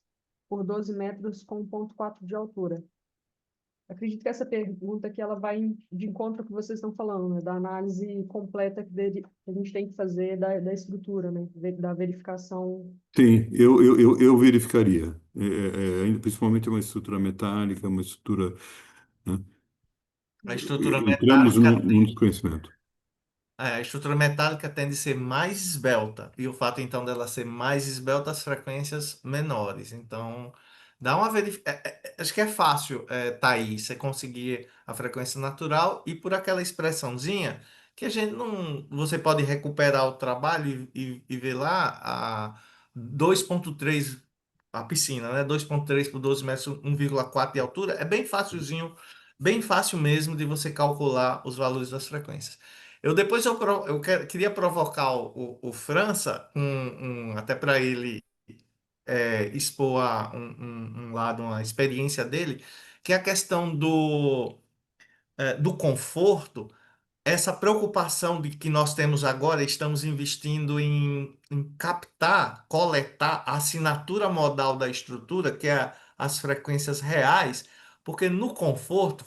S2: por 12 metros com 1,4 de altura. Acredito que essa pergunta aqui ela vai de encontro ao que vocês estão falando, né? Da análise completa que a gente tem que fazer da estrutura, né? Da verificação.
S3: Sim, eu verificaria. Principalmente uma estrutura metálica, uma estrutura, né?
S4: A estrutura
S3: Entramos
S4: metálica
S3: num desconhecimento.
S4: A estrutura metálica tende a ser mais esbelta, e o fato então dela ser mais esbelta, as frequências menores. Então, dá uma acho que é fácil, Thaís, você conseguir a frequência natural e por aquela expressãozinha que a gente não. Você pode recuperar o trabalho e ver lá a 2,3 a piscina, né? 2,3 por 12 metros, 1,4 de altura. É bem facilzinho, bem fácil mesmo de você calcular os valores das frequências. Queria provocar o França, até para ele expor um lado, uma experiência dele, que é a questão do conforto, essa preocupação de que nós temos agora, estamos investindo em captar, coletar a assinatura modal da estrutura, que é as frequências reais, porque no conforto,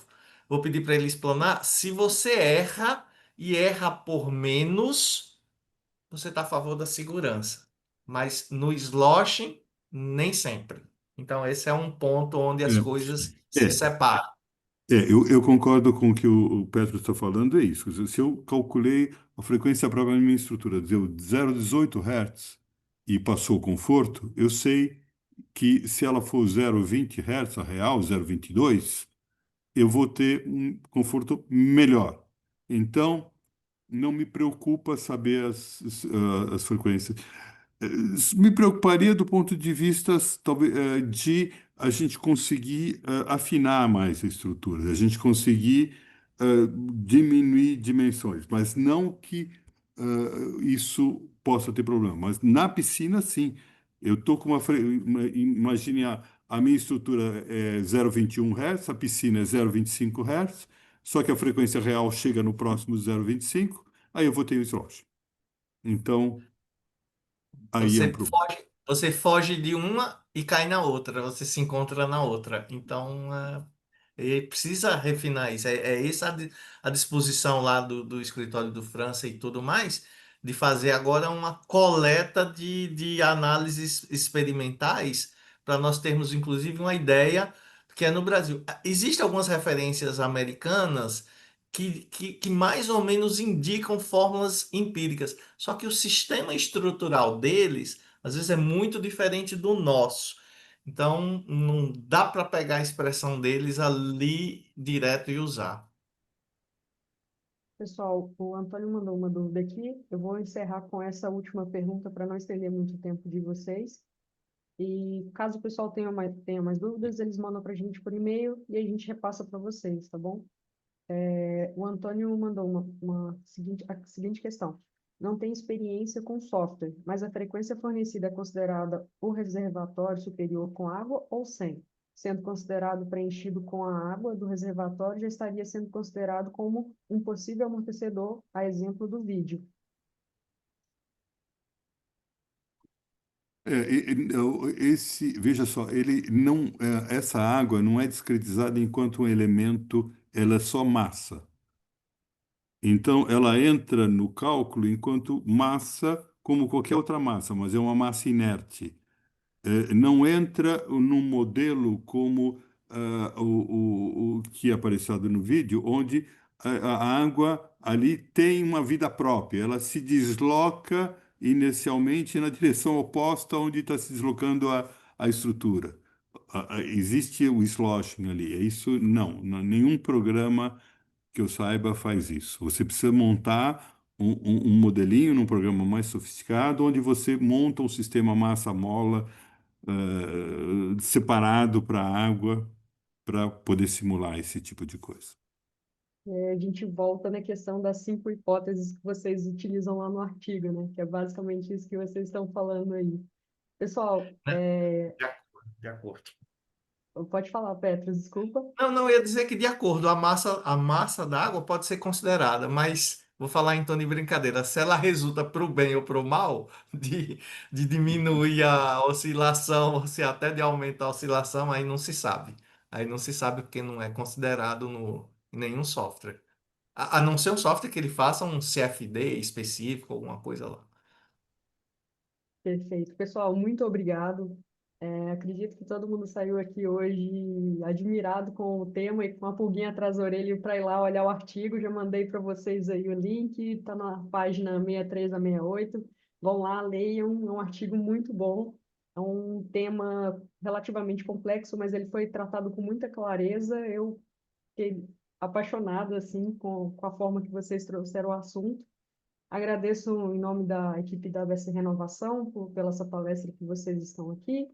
S4: vou pedir para ele explanar, se você erra e erra por menos, você está a favor da segurança. Mas no sloshing, nem sempre. Então, esse é um ponto onde as coisas se
S3: É,
S4: separam.
S3: eu concordo com o que o Petro está falando, é isso. Quer dizer, se eu calculei a frequência própria da minha estrutura, deu 0,18 Hz e passou o conforto, eu sei que se ela for 0,20 Hz, a real, 0,22, eu vou ter um conforto melhor. Então, não me preocupa saber as frequências. Me preocuparia do ponto de vista, talvez, de a gente conseguir afinar mais a estrutura, a gente conseguir diminuir dimensões, mas não que isso possa ter problema. Mas na piscina, sim. Eu estou com imagine a minha estrutura é 0,21 Hz, a piscina é 0,25 Hz, só que a frequência real chega no próximo 0,25, aí eu vou ter o slosh. Então, aí é um problema.
S4: Você foge de uma e cai na outra, você se encontra na outra. Então, e precisa refinar isso. É essa a disposição lá do escritório do França e tudo mais, de fazer agora uma coleta de análises experimentais para nós termos, inclusive, uma ideia que é no Brasil. Existem algumas referências americanas que mais ou menos indicam fórmulas empíricas, só que o sistema estrutural deles, às vezes, é muito diferente do nosso. Então, não dá para pegar a expressão deles ali direto e usar.
S2: Pessoal, o Antônio mandou uma dúvida aqui. Eu vou encerrar com essa última pergunta para não estender muito o tempo de vocês. E caso o pessoal tenha mais dúvidas, eles mandam para a gente por e-mail e a gente repassa para vocês, tá bom? O Antônio mandou a seguinte questão. Não tem experiência com software, mas a frequência fornecida é considerada o reservatório superior com água ou sem? Sendo considerado preenchido com a água do reservatório, já estaria sendo considerado como um possível amortecedor, a exemplo do vídeo.
S3: Veja só, ele não, essa água não é discretizada enquanto um elemento, ela é só massa. Então, ela entra no cálculo enquanto massa, como qualquer outra massa, mas é uma massa inerte. Não entra num modelo como o que é aparecido no vídeo, onde a água ali tem uma vida própria, ela se desloca inicialmente na direção oposta onde está se deslocando a estrutura. Existe o sloshing ali, é isso? Não, nenhum programa que eu saiba faz isso. Você precisa montar um modelinho num programa mais sofisticado, onde você monta um sistema massa-mola separado para a água para poder simular esse tipo de coisa.
S2: A gente volta na questão das 5 hipóteses que vocês utilizam lá no artigo, né? Que é basicamente isso que vocês estão falando aí. Pessoal,
S4: De acordo, de acordo.
S2: pode falar, Petros, desculpa.
S4: Não, eu ia dizer que de acordo, a massa da água pode ser considerada, mas vou falar em tom de brincadeira. Se ela resulta para o bem ou para o mal, de diminuir a oscilação, ou se até de aumentar a oscilação, aí não se sabe. Aí não se sabe porque não é considerado em nenhum software. A não ser um software que ele faça um CFD específico, alguma coisa lá.
S2: Perfeito. Pessoal, muito obrigado. Acredito que todo mundo saiu aqui hoje admirado com o tema e com uma pulguinha atrás da orelha para ir lá olhar o artigo. Já mandei para vocês aí o link, está na página 63 a 68. Vão lá, leiam, é um artigo muito bom. É um tema relativamente complexo, mas ele foi tratado com muita clareza. Eu fiquei apaixonado assim com a forma que vocês trouxeram o assunto. Agradeço em nome da equipe da ABS Renovação pela essa palestra que vocês estão aqui.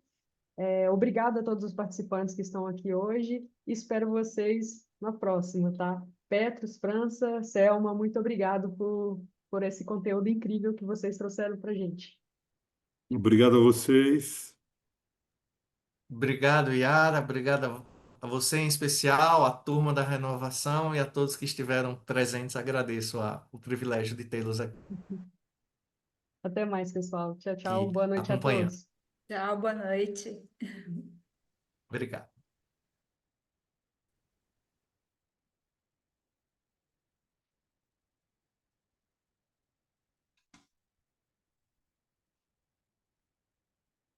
S2: Obrigada a todos os participantes que estão aqui hoje. Espero vocês na próxima, tá? Petros, França, Selma, muito obrigado por esse conteúdo incrível que vocês trouxeram para a gente.
S3: Obrigado a vocês.
S4: Obrigado, Yara. Obrigado a você em especial, a turma da renovação e a todos que estiveram presentes. Agradeço o privilégio de tê-los
S2: Até mais, pessoal. Tchau, tchau.
S4: aqui
S2: Boa noite a
S4: acompanhando.
S2: todos.
S8: Tchau, boa noite.
S4: Obrigado.